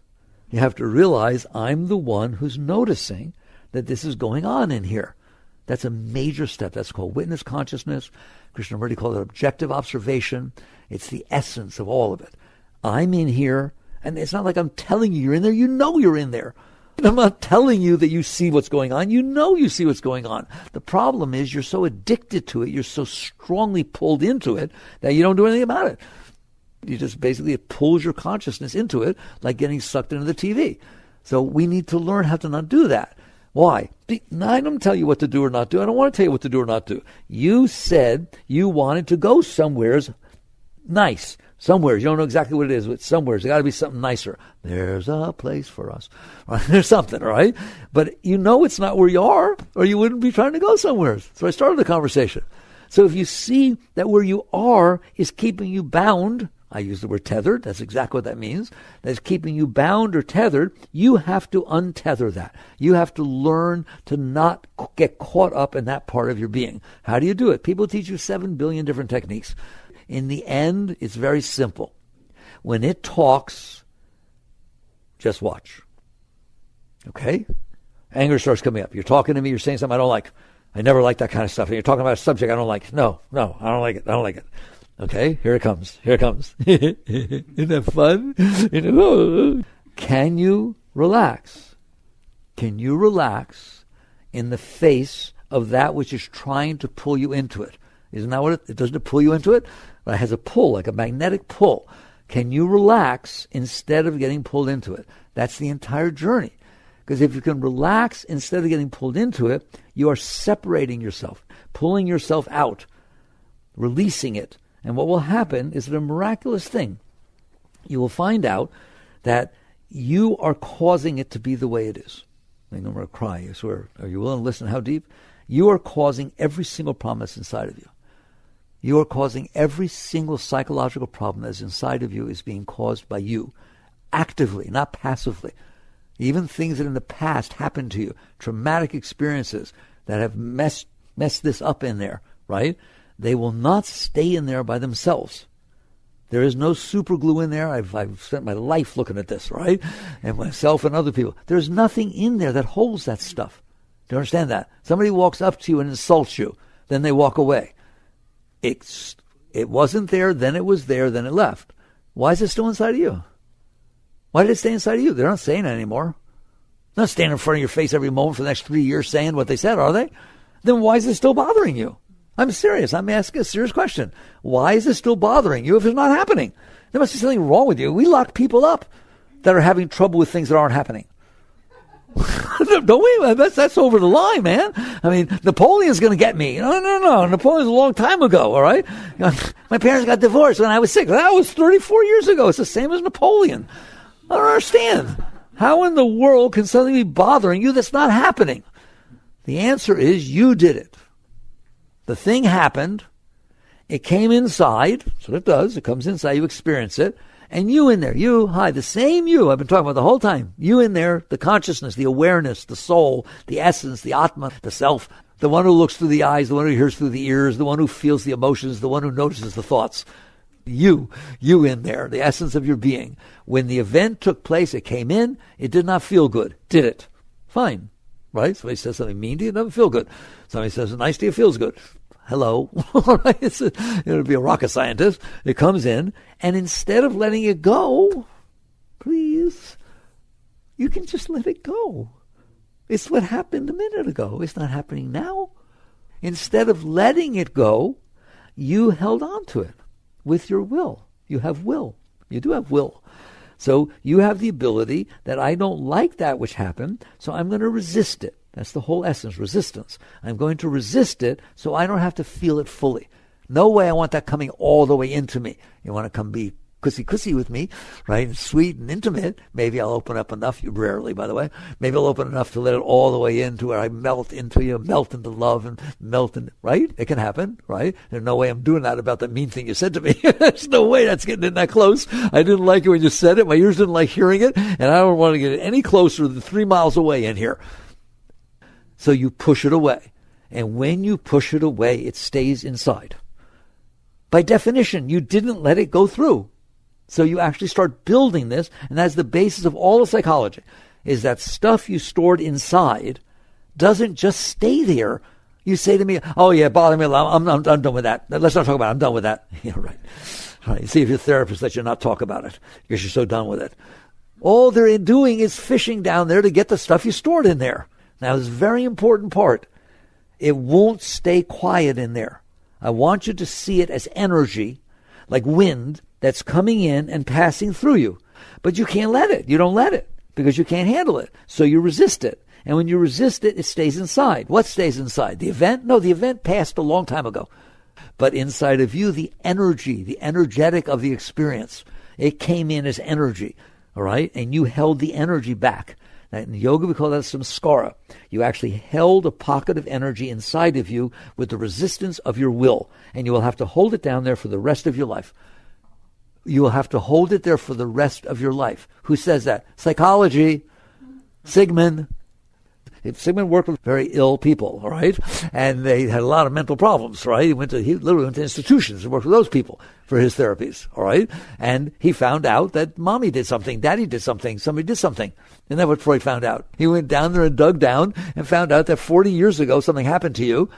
You have to realize I'm the one who's noticing that this is going on in here. That's a major step. That's called witness consciousness. Krishnamurti called it objective observation. It's the essence of all of it. I'm in here, and it's not like I'm telling you you're in there. You know you're in there. I'm not telling you that you see what's going on. You know you see what's going on. The problem is you're so addicted to it, you're so strongly pulled into it that you don't do anything about it. You just basically, it pulls your consciousness into it like getting sucked into the TV. So we need to learn how to not do that. Why? Now, I don't tell you what to do or not do. I don't want to tell you what to do or not do. You said you wanted to go somewheres nice. Somewheres. You don't know exactly what it is, but somewheres. There's got to be something nicer. There's a place for us. Right? There's something, right? But you know it's not where you are, or you wouldn't be trying to go somewhere. So I started the conversation. So if you see that where you are is keeping you bound, I use the word tethered. That's exactly what that means. That's keeping you bound or tethered. You have to untether that. You have to learn to not get caught up in that part of your being. How do you do it? People teach you 7 billion different techniques. In the end, it's very simple. When it talks, just watch. Okay? Anger starts coming up. You're talking to me. You're saying something I don't like. I never like that kind of stuff. And you're talking about a subject I don't like. No, I don't like it. I don't like it. Okay, here it comes. Here it comes. Isn't that fun? Can you relax? Can you relax in the face of that which is trying to pull you into it? Isn't that what it doesn't pull you into it? It has a pull, like a magnetic pull. Can you relax instead of getting pulled into it? That's the entire journey. Because if you can relax instead of getting pulled into it, you are separating yourself, pulling yourself out, releasing it. And what will happen is that a miraculous thing. You will find out that you are causing it to be the way it is. I'm going to cry, I swear. Are you willing to listen how deep? You are causing every single problem that's inside of you. You are causing every single psychological problem that's inside of you is being caused by you. Actively, not passively. Even things that in the past happened to you, traumatic experiences that have messed this up in there, right? They will not stay in there by themselves. There is no super glue in there. I've spent my life looking at this, right? And myself and other people. There's nothing in there that holds that stuff. Do you understand that? Somebody walks up to you and insults you. Then they walk away. It wasn't there, then it was there, then it left. Why is it still inside of you? Why did it stay inside of you? They're not saying it anymore. They're not standing in front of your face every moment for the next 3 years saying what they said, are they? Then why is it still bothering you? I'm serious. I'm asking a serious question. Why is it still bothering you if it's not happening? There must be something wrong with you. We lock people up that are having trouble with things that aren't happening. Don't we? That's over the line, man. I mean, Napoleon's going to get me. No. Napoleon's a long time ago, all right? My parents got divorced when I was 6. That was 34 years ago. It's the same as Napoleon. I don't understand. How in the world can something be bothering you that's not happening? The answer is you did it. The thing happened. It came inside. That's what it does. It comes inside. You experience it. And you in there, the same you I've been talking about the whole time. You in there, the consciousness, the awareness, the soul, the essence, the Atma, the self, the one who looks through the eyes, the one who hears through the ears, the one who feels the emotions, the one who notices the thoughts. You in there, the essence of your being. When the event took place, it came in, it did not feel good. Did it? Fine. Right? Somebody says something mean to you, it doesn't feel good. Somebody says nice to you, feels good. Hello. It'll be a rocket scientist. It comes in, and instead of letting it go, please, you can just let it go. It's what happened a minute ago. It's not happening now. Instead of letting it go, you held on to it with your will. You have will. You do have will. So you have the ability that I don't like that which happened, so I'm going to resist it. That's the whole essence, resistance. I'm going to resist it so I don't have to feel it fully. No way I want that coming all the way into me. You want to come be cussy with me, right? And sweet and intimate. Maybe I'll open up enough, rarely, by the way. Maybe I'll open enough to let it all the way into where I melt into you, melt into love and melt in, right? It can happen, right? There's no way I'm doing that about the mean thing you said to me. There's no way that's getting in that close. I didn't like it when you said it. My ears didn't like hearing it. And I don't want to get it any closer than 3 miles away in here. So you push it away. And when you push it away, it stays inside. By definition, you didn't let it go through. So you actually start building this, and that's the basis of all of psychology, is that stuff you stored inside doesn't just stay there. You say to me, oh yeah, bother me, I'm done with that. Let's not talk about it. I'm done with that. Yeah, right. Right. See if your therapist lets you not talk about it because you're so done with it. All they're doing is fishing down there to get the stuff you stored in there. Now, this is a very important part. It won't stay quiet in there. I want you to see it as energy, like wind that's coming in and passing through you. But you can't let it. You don't let it because you can't handle it. So you resist it. And when you resist it, it stays inside. What stays inside? The event? No, the event passed a long time ago. But inside of you, the energy, the energetic of the experience, it came in as energy, all right? And you held the energy back. In yoga, we call that samskara. You actually held a pocket of energy inside of you with the resistance of your will. And you will have to hold it down there for the rest of your life. You will have to hold it there for the rest of your life. Who says that? Psychology. Sigmund. Sigmund worked with very ill people, all right? And they had a lot of mental problems, right? He literally went to institutions and worked with those people for his therapies, all right? And he found out that mommy did something, daddy did something, somebody did something. Isn't that what Freud found out? He went down there and dug down and found out that 40 years ago something happened to you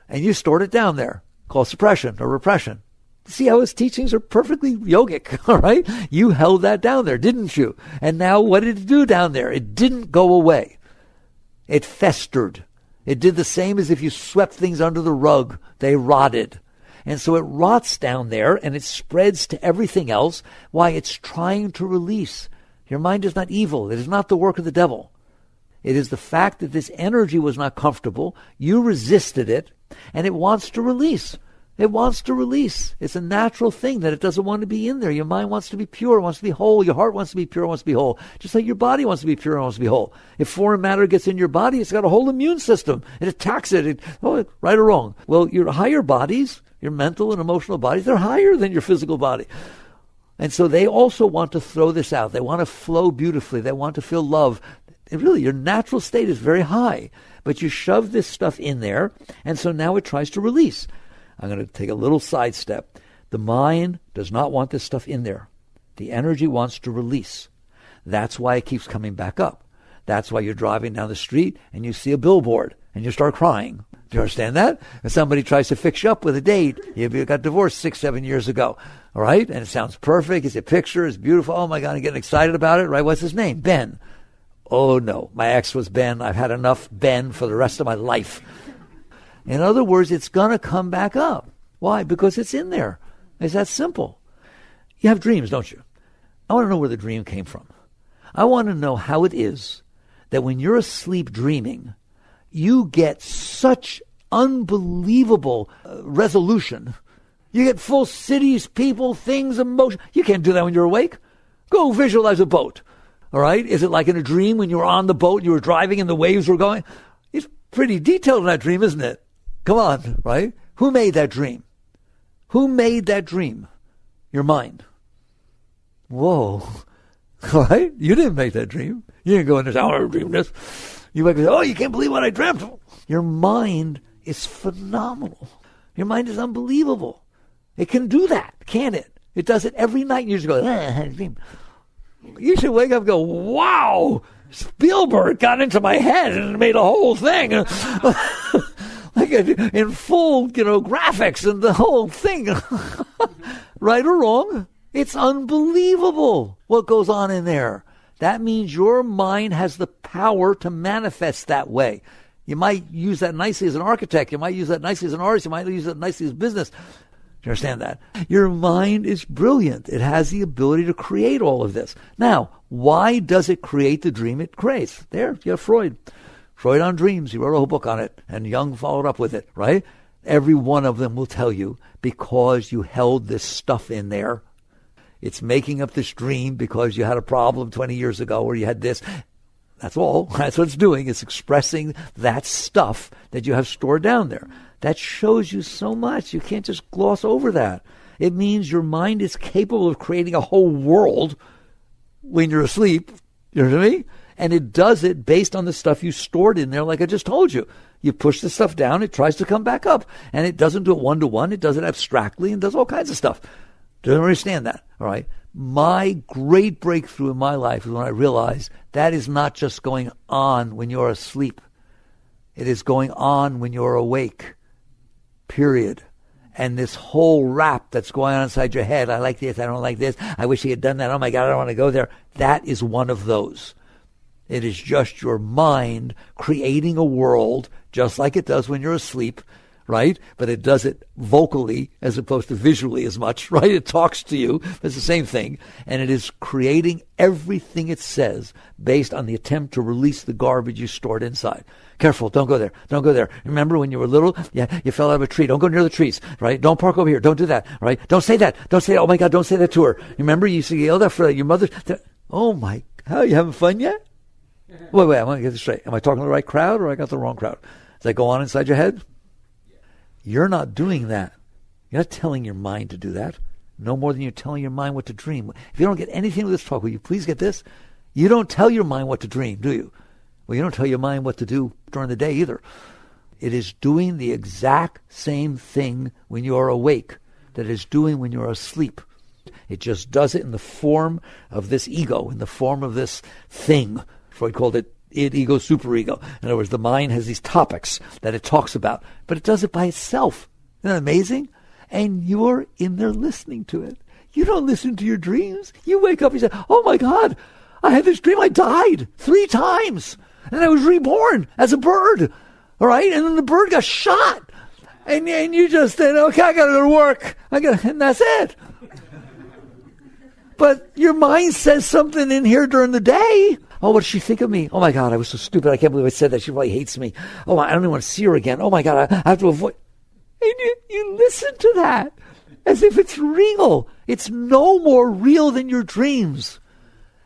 and you stored it down there, called suppression or repression. See how his teachings are perfectly yogic, all right? You held that down there, didn't you? And now what did it do down there? It didn't go away. It festered. It did the same as if you swept things under the rug. They rotted. And so it rots down there and it spreads to everything else. Why? It's trying to release. Your mind is not evil. It is not the work of the devil. It is the fact that this energy was not comfortable. You resisted it and it wants to release. It wants to release. It's a natural thing that it doesn't want to be in there. Your mind wants to be pure, wants to be whole. Your heart wants to be pure, wants to be whole. Just like your body wants to be pure, wants to be whole. If foreign matter gets in your body, it's got a whole immune system. It attacks it. Right or wrong. Well, your higher bodies, your mental and emotional bodies, they're higher than your physical body. And so they also want to throw this out. They want to flow beautifully. They want to feel love. And really, your natural state is very high. But you shove this stuff in there, and so now it tries to release. I'm going to take a little sidestep. The mind does not want this stuff in there. The energy wants to release. That's why it keeps coming back up. That's why you're driving down the street and you see a billboard and you start crying. Do you understand that? And somebody tries to fix you up with a date. You got divorced 6-7 years ago. All right? And it sounds perfect. It's a picture. It's beautiful. Oh, my God, I'm getting excited about it. Right? What's his name? Ben. Oh, no. My ex was Ben. I've had enough Ben for the rest of my life. In other words, it's going to come back up. Why? Because it's in there. It's that simple. You have dreams, don't you? I want to know where the dream came from. I want to know how it is that when you're asleep dreaming, you get such unbelievable resolution. You get full cities, people, things, emotion. You can't do that when you're awake. Go visualize a boat. All right? Is it like in a dream when you were on the boat, you were driving and the waves were going? It's pretty detailed in that dream, isn't it? Come on, right? Who made that dream? Who made that dream? Your mind. Whoa. All right? You didn't make that dream. You didn't go in there and say, oh, I dreamed this. You might go, oh, you can't believe what I dreamt. Your mind is phenomenal. Your mind is unbelievable. It can do that, can't it? It does it every night. You just go, I had a dream. You should wake up and go, wow, Spielberg got into my head and made a whole thing. Like in full, graphics and the whole thing. Right or wrong? It's unbelievable what goes on in there. That means your mind has the power to manifest that way. You might use that nicely as an architect. You might use that nicely as an artist. You might use that nicely as business. Do you understand that? Your mind is brilliant. It has the ability to create all of this. Now, why does it create the dream it creates? There, you have Freud. Freud on dreams. He wrote a whole book on it, and Jung followed up with it, right? Every one of them will tell you because you held this stuff in there. It's making up this dream because you had a problem 20 years ago or you had this. That's all. That's what it's doing. It's expressing that stuff that you have stored down there. That shows you so much. You can't just gloss over that. It means your mind is capable of creating a whole world when you're asleep. You know what I mean? And it does it based on the stuff you stored in there, like I just told you. You push the stuff down, it tries to come back up. And it doesn't do it one-to-one. It does it abstractly and does all kinds of stuff. Don't understand that, all right? My great breakthrough in my life is when I realized that is not just going on when you're asleep. It is going on when you're awake, period. And this whole rap that's going on inside your head, I like this, I don't like this, I wish he had done that, oh my God, I don't want to go there. That is one of those. It is just your mind creating a world just like it does when you're asleep, right? But it does it vocally as opposed to visually as much, right? It talks to you. It's the same thing. And it is creating everything it says based on the attempt to release the garbage you stored inside. Careful, don't go there. Don't go there. Remember when you were little? Yeah, you fell out of a tree. Don't go near the trees, right? Don't park over here. Don't do that, right? Don't say that. Don't say that. Oh my God, don't say that to her. Remember you used to yell that for your mother? Oh my, how, you having fun yet? Wait, I want to get this straight. Am I talking to the right crowd or I got the wrong crowd? Does that go on inside your head? You're not doing that. You're not telling your mind to do that. No more than you're telling your mind what to dream. If you don't get anything with this talk, will you please get this? You don't tell your mind what to dream, do you? Well, you don't tell your mind what to do during the day either. It is doing the exact same thing when you're awake that it is doing when you're asleep. It just does it in the form of this ego, in the form of this thing. Freud called it id, ego, superego. In other words, the mind has these topics that it talks about, but it does it by itself. Isn't that amazing? And you're in there listening to it. You don't listen to your dreams. You wake up and say, oh my God, I had this dream. I died 3 times. And I was reborn as a bird. All right? And then the bird got shot. And you just said, okay, I got to go to work. And that's it. But your mind says something in here during the day. Oh, what did she think of me? Oh my God, I was so stupid. I can't believe I said that. She probably hates me. Oh, I don't even want to see her again. Oh my God, I have to avoid. And you listen to that as if it's real. It's no more real than your dreams.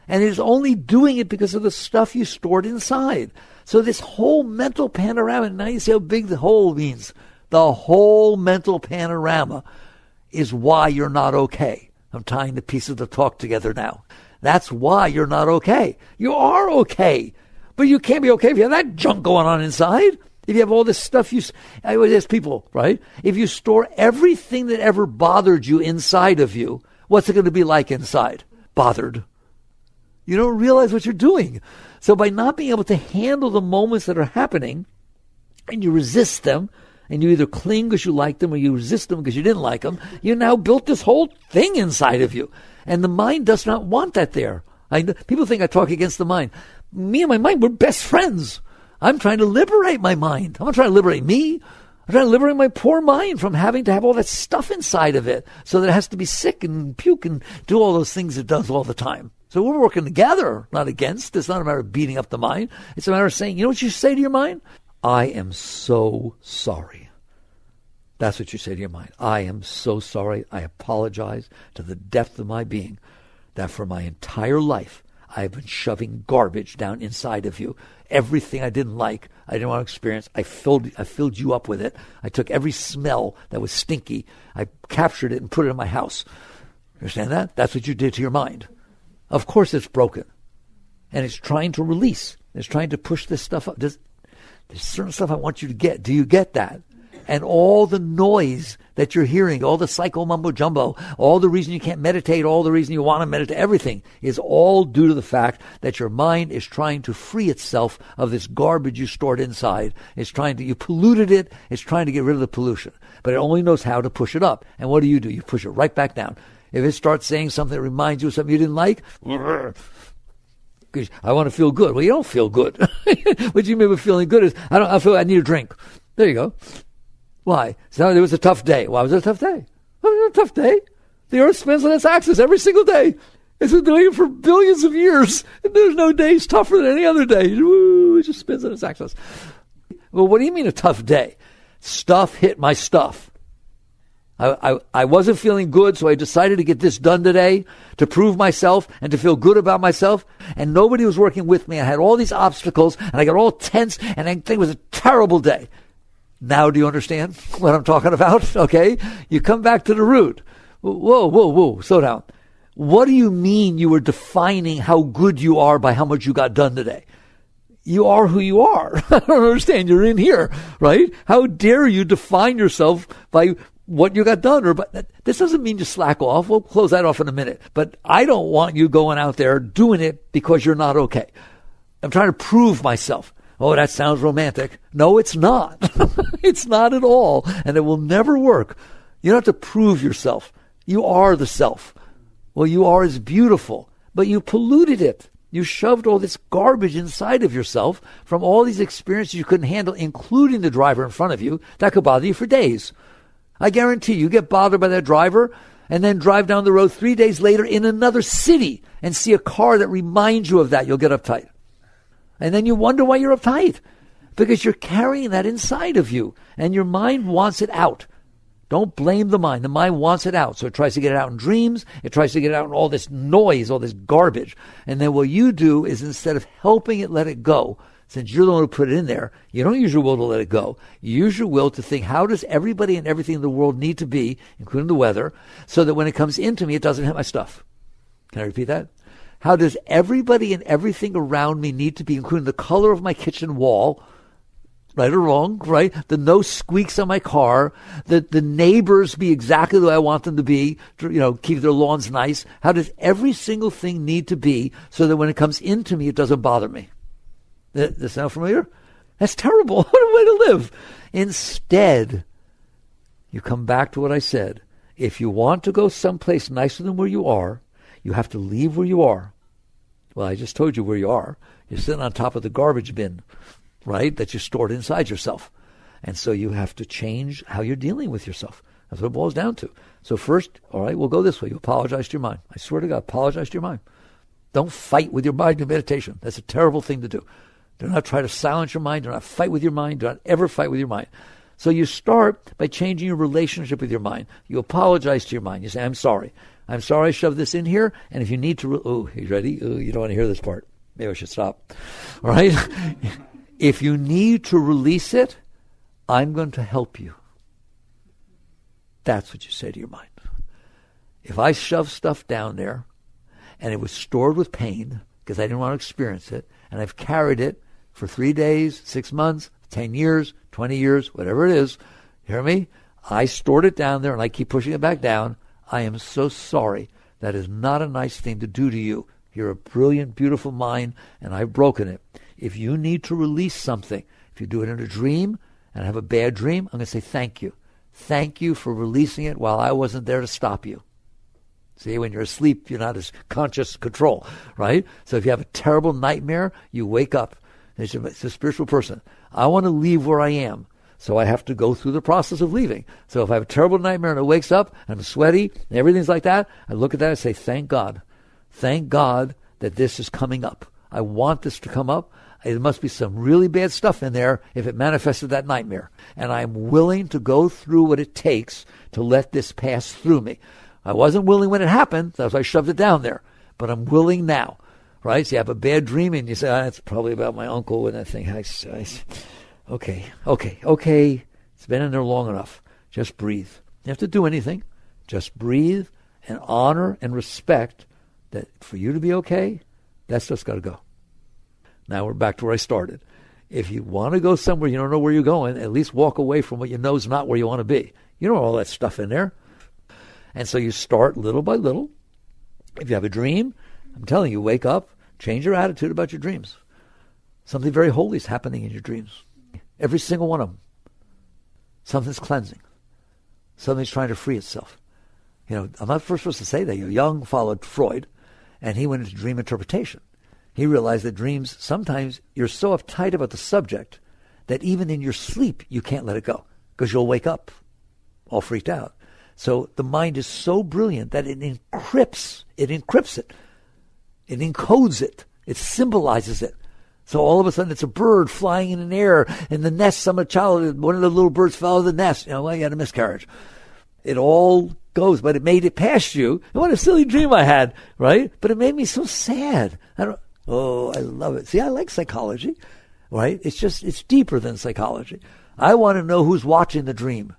And it is only doing it because of the stuff you stored inside. So this whole mental panorama, now you see how big the whole means. The whole mental panorama is why you're not okay. I'm tying the pieces of the talk together now. That's why you're not okay. You are okay. But you can't be okay if you have that junk going on inside. If you have all this stuff I always ask people, right? If you store everything that ever bothered you inside of you, what's it going to be like inside? Bothered. You don't realize what you're doing. So by not being able to handle the moments that are happening, and you resist them, and you either cling because you like them or you resist them because you didn't like them, you now built this whole thing inside of you. And the mind does not want that there. People think I talk against the mind. Me and my mind, we're best friends. I'm trying to liberate my mind. I'm not trying to liberate me. I'm trying to liberate my poor mind from having to have all that stuff inside of it so that it has to be sick and puke and do all those things it does all the time. So we're working together, not against. It's not a matter of beating up the mind. It's a matter of saying, you know what you say to your mind? I am so sorry. That's what you say to your mind. I am so sorry. I apologize to the depth of my being that for my entire life I have been shoving garbage down inside of you. Everything I didn't like, I didn't want to experience, I filled you up with it. I took every smell that was stinky, I captured it and put it in my house. Understand that? That's what you did to your mind. Of course it's broken. And it's trying to release. It's trying to push this stuff up. There's certain stuff I want you to get. Do you get that? And all the noise that you're hearing, all the psycho mumbo jumbo, all the reason you can't meditate, all the reason you want to meditate, everything is all due to the fact that your mind is trying to free itself of this garbage you stored inside. You polluted it. It's trying to get rid of the pollution, but it only knows how to push it up. And what do? You push it right back down. If it starts saying something that reminds you of something you didn't like, because I want to feel good. Well, you don't feel good. What you mean by feeling good is, I need a drink. There you go. Why? So it was a tough day. Why was it a tough day? Well, it was a tough day. The earth spins on its axis every single day. It's been doing it for billions of years. And there's no days tougher than any other day. It just spins on its axis. Well, what do you mean a tough day? Stuff hit my stuff. I wasn't feeling good, so I decided to get this done today to prove myself and to feel good about myself. And nobody was working with me. I had all these obstacles, and I got all tense, and I think it was a terrible day. Now do you understand what I'm talking about? Okay? You come back to the root. Whoa, slow down. What do you mean you were defining how good you are by how much you got done today? You are who you are. I don't understand. You're in here, right? How dare you define yourself by what you got done? But this doesn't mean to slack off. We'll close that off in a minute. But I don't want you going out there doing it because you're not okay. I'm trying to prove myself. Oh, that sounds romantic. No, it's not. It's not at all. And it will never work. You don't have to prove yourself. You are the self. Well, you are as beautiful, but you polluted it. You shoved all this garbage inside of yourself from all these experiences you couldn't handle, including the driver in front of you, that could bother you for days. I guarantee you get bothered by that driver and then drive down the road 3 days later in another city and see a car that reminds you of that. You'll get uptight. And then you wonder why you're uptight, because you're carrying that inside of you and your mind wants it out. Don't blame the mind. The mind wants it out. So it tries to get it out in dreams. It tries to get it out in all this noise, all this garbage. And then what you do is, instead of helping it let it go, since you're the one who put it in there, you don't use your will to let it go. You use your will to think, how does everybody and everything in the world need to be, including the weather, so that when it comes into me, it doesn't hit my stuff? Can I repeat that? How does everybody and everything around me need to be, including the color of my kitchen wall, right or wrong, right? The no squeaks on my car, the neighbors be exactly the way I want them to be, keep their lawns nice. How does every single thing need to be so that when it comes into me, it doesn't bother me? Does that sound familiar? That's terrible. What a way to live. Instead, you come back to what I said. If you want to go someplace nicer than where you are, you have to leave where you are. Well, I just told you where you are. You're sitting on top of the garbage bin, right, that you stored inside yourself. And so you have to change how you're dealing with yourself. That's what it boils down to. So first, all right, we'll go this way. You apologize to your mind. I swear to God, apologize to your mind. Don't fight with your mind in meditation. That's a terrible thing to do. Do not try to silence your mind. Do not fight with your mind. Do not ever fight with your mind. So you start by changing your relationship with your mind. You apologize to your mind. You say, I'm sorry. I'm sorry I shoved this in here. And if you need to, you ready? You don't want to hear this part. Maybe I should stop. All right? If you need to release it, I'm going to help you. That's what you say to your mind. If I shove stuff down there and it was stored with pain because I didn't want to experience it, and I've carried it for 3 days, 6 months, 10 years, 20 years, whatever it is, hear me? I stored it down there and I keep pushing it back down. I am so sorry. That is not a nice thing to do to you. You're a brilliant, beautiful mind, and I've broken it. If you need to release something, if you do it in a dream and I have a bad dream, I'm going to say thank you. Thank you for releasing it while I wasn't there to stop you. See, when you're asleep, you're not as conscious control, right? So if you have a terrible nightmare, you wake up. It's a spiritual person. I want to leave where I am, so I have to go through the process of leaving. So if I have a terrible nightmare and it wakes up, and I'm sweaty, and everything's like that, I look at that and say, thank God. Thank God that this is coming up. I want this to come up. There must be some really bad stuff in there if it manifested that nightmare. And I'm willing to go through what it takes to let this pass through me. I wasn't willing when it happened. That's why I shoved it down there. But I'm willing now. Right? So you have a bad dream and you say, it's probably about my uncle and that thing. Okay. It's been in there long enough. Just breathe. You don't have to do anything. Just breathe and honor and respect that for you to be okay, that's just got to go. Now we're back to where I started. If you want to go somewhere you don't know where you're going, at least walk away from what you know is not where you want to be. You don't know all that stuff in there. And so you start little by little. If you have a dream, I'm telling you, wake up, change your attitude about your dreams. Something very holy is happening in your dreams. Every single one of them. Something's cleansing. Something's trying to free itself. I'm not first supposed to say that. Jung followed Freud, and he went into dream interpretation. He realized that dreams, sometimes you're so uptight about the subject that even in your sleep, you can't let it go because you'll wake up all freaked out. So the mind is so brilliant that it encrypts it. It encodes it. It symbolizes it. So all of a sudden it's a bird flying in the air, and the nest, one of the little birds fell out of the nest. You had a miscarriage. It all goes, but it made it past you. And what a silly dream I had, right? But it made me so sad. I love it. See, I like psychology, right? It's deeper than psychology. I want to know who's watching the dream.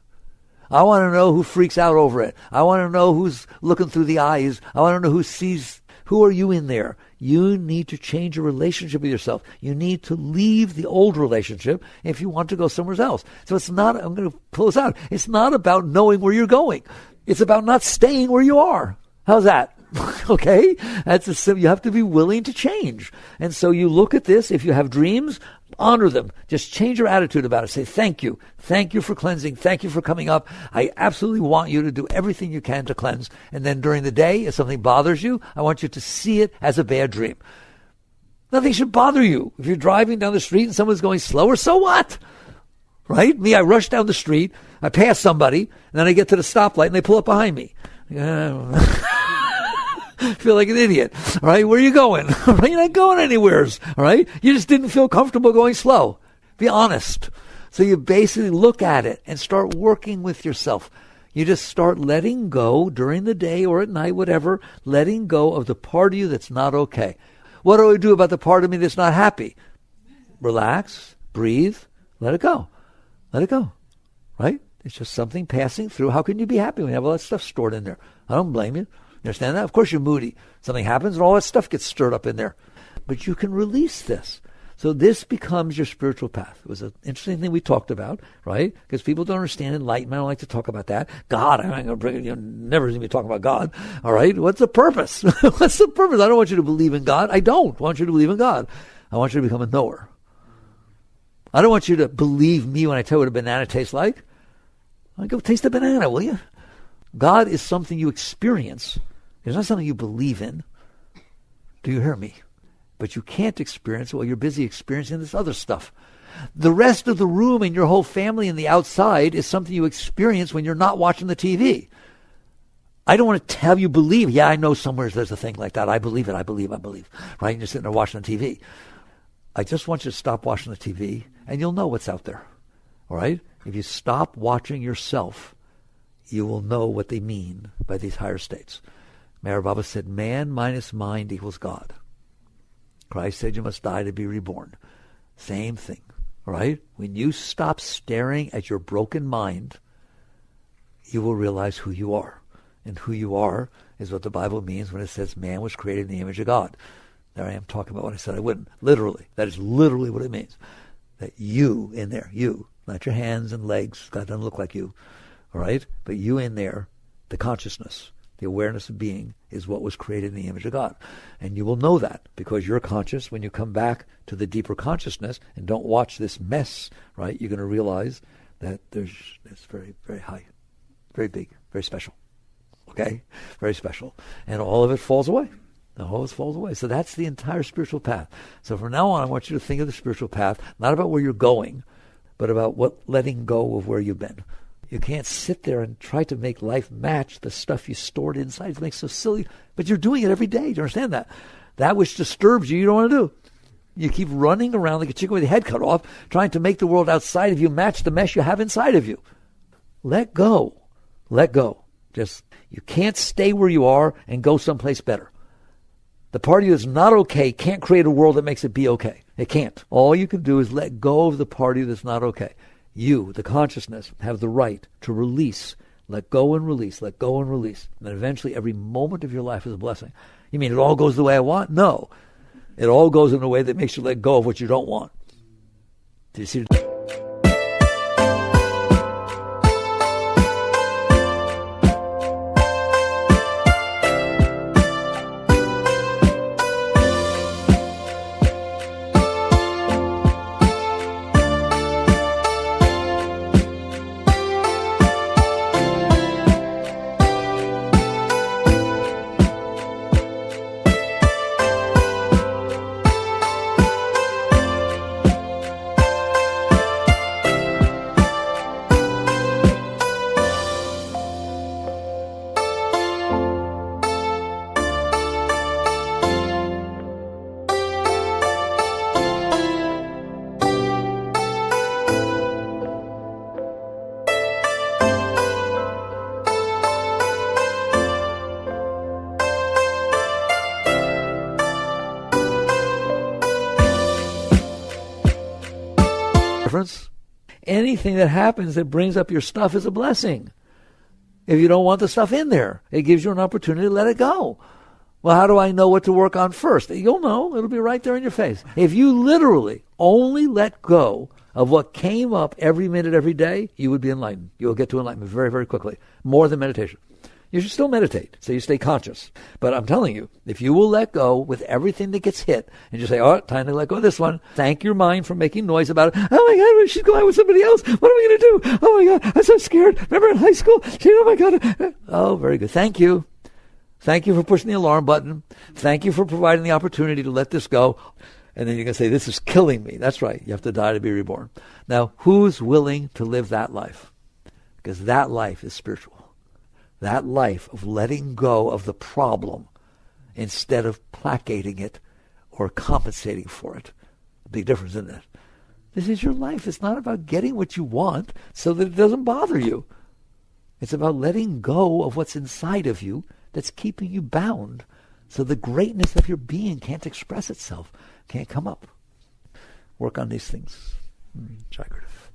I want to know who freaks out over it. I want to know who's looking through the eyes. I want to know who sees. Who are you in there? You need to change your relationship with yourself. You need to leave the old relationship if you want to go somewhere else. So it's not, I'm going to close out. It's not about knowing where you're going. It's about not staying where you are. How's that? Okay? You have to be willing to change. And so you look at this. If you have dreams, honor them. Just change your attitude about it. Say, thank you. Thank you for cleansing. Thank you for coming up. I absolutely want you to do everything you can to cleanse. And then during the day, if something bothers you, I want you to see it as a bad dream. Nothing should bother you. If you're driving down the street and someone's going slower, so what? Right? Me, I rush down the street. I pass somebody, and then I get to the stoplight, and they pull up behind me. Feel like an idiot. All right, where are you going? All right, you're not going anywhere. All right, you just didn't feel comfortable going slow. Be honest. So you basically look at it and start working with yourself. You just start letting go during the day or at night, whatever, letting go of the part of you that's not okay. What do I do about the part of me that's not happy? Relax, breathe, let it go. Let it go. Right? It's just something passing through. How can you be happy when you have all that stuff stored in there? I don't blame you. You understand that? Of course you're moody. Something happens and all that stuff gets stirred up in there. But you can release this. So this becomes your spiritual path. It was an interesting thing we talked about, right? Because people don't understand enlightenment. I don't like to talk about that. God, I'm not going to bring it. You'll never see me talk about God. All right? What's the purpose? What's the purpose? I don't want you to believe in God. I don't want you to believe in God. I want you to become a knower. I don't want you to believe me when I tell you what a banana tastes like. Go taste a banana, will you? God is something you experience. It's not something you believe in. Do you hear me? But you can't experience it while you're busy experiencing this other stuff. The rest of the room and your whole family and the outside is something you experience when you're not watching the TV. I don't want to have you believe, yeah, I know somewhere there's a thing like that. I believe it. I believe. Right? And you're sitting there watching the TV. I just want you to stop watching the TV and you'll know what's out there. All right? If you stop watching yourself, you will know what they mean by these higher states. Meher Baba said, man minus mind equals God. Christ said you must die to be reborn. Same thing, right? When you stop staring at your broken mind, you will realize who you are. And who you are is what the Bible means when it says man was created in the image of God. There I am talking about what I said I wouldn't. Literally. That is literally what it means. That you in there, you, not your hands and legs, God doesn't look like you, all right? But you in there, the consciousness, the awareness of being is what was created in the image of God. And you will know that because you're conscious when you come back to the deeper consciousness and don't watch this mess, right? You're going to realize that it's very, very high, very big, very special, okay? Very special. And all of it falls away. All of it falls away. So that's the entire spiritual path. So from now on, I want you to think of the spiritual path, not about where you're going, but about letting go of where you've been. You can't sit there and try to make life match the stuff you stored inside. It makes it so silly. But you're doing it every day. Do you understand that? That which disturbs you, you don't want to do. You keep running around like a chicken with your head cut off, trying to make the world outside of you match the mess you have inside of you. Let go. Let go. You can't stay where you are and go someplace better. The part of you that's not okay can't create a world that makes it be okay. It can't. All you can do is let go of the part of you that's not okay. You, the consciousness, have the right to release. Let go and release. Let go and release. And then eventually every moment of your life is a blessing. You mean it all goes the way I want? No. It all goes in a way that makes you let go of what you don't want. Do you see? difference? Anything that happens that brings up your stuff is a blessing. If you don't want the stuff in there, it gives you an opportunity to let it go. Well, how do I know what to work on first? You'll know. It'll be right there in your face. If you literally only let go of what came up every minute, every day, you would be enlightened. You'll get to enlightenment very, very quickly. More than meditation. You should still meditate, so you stay conscious. But I'm telling you, if you will let go with everything that gets hit, and just say, oh, time to let go of this one, thank your mind for making noise about it. Oh my God, she's going out with somebody else. What am I going to do? Oh my God, I'm so scared. Remember in high school? Oh my God. Oh, very good. Thank you. Thank you for pushing the alarm button. Thank you for providing the opportunity to let this go. And then you can say, this is killing me. That's right. You have to die to be reborn. Now, who's willing to live that life? Because that life is spiritual. That life of letting go of the problem instead of placating it or compensating for it. A big difference, isn't it? This is your life. It's not about getting what you want so that it doesn't bother you. It's about letting go of what's inside of you that's keeping you bound so the greatness of your being can't express itself, can't come up. Work on these things. Jagrata.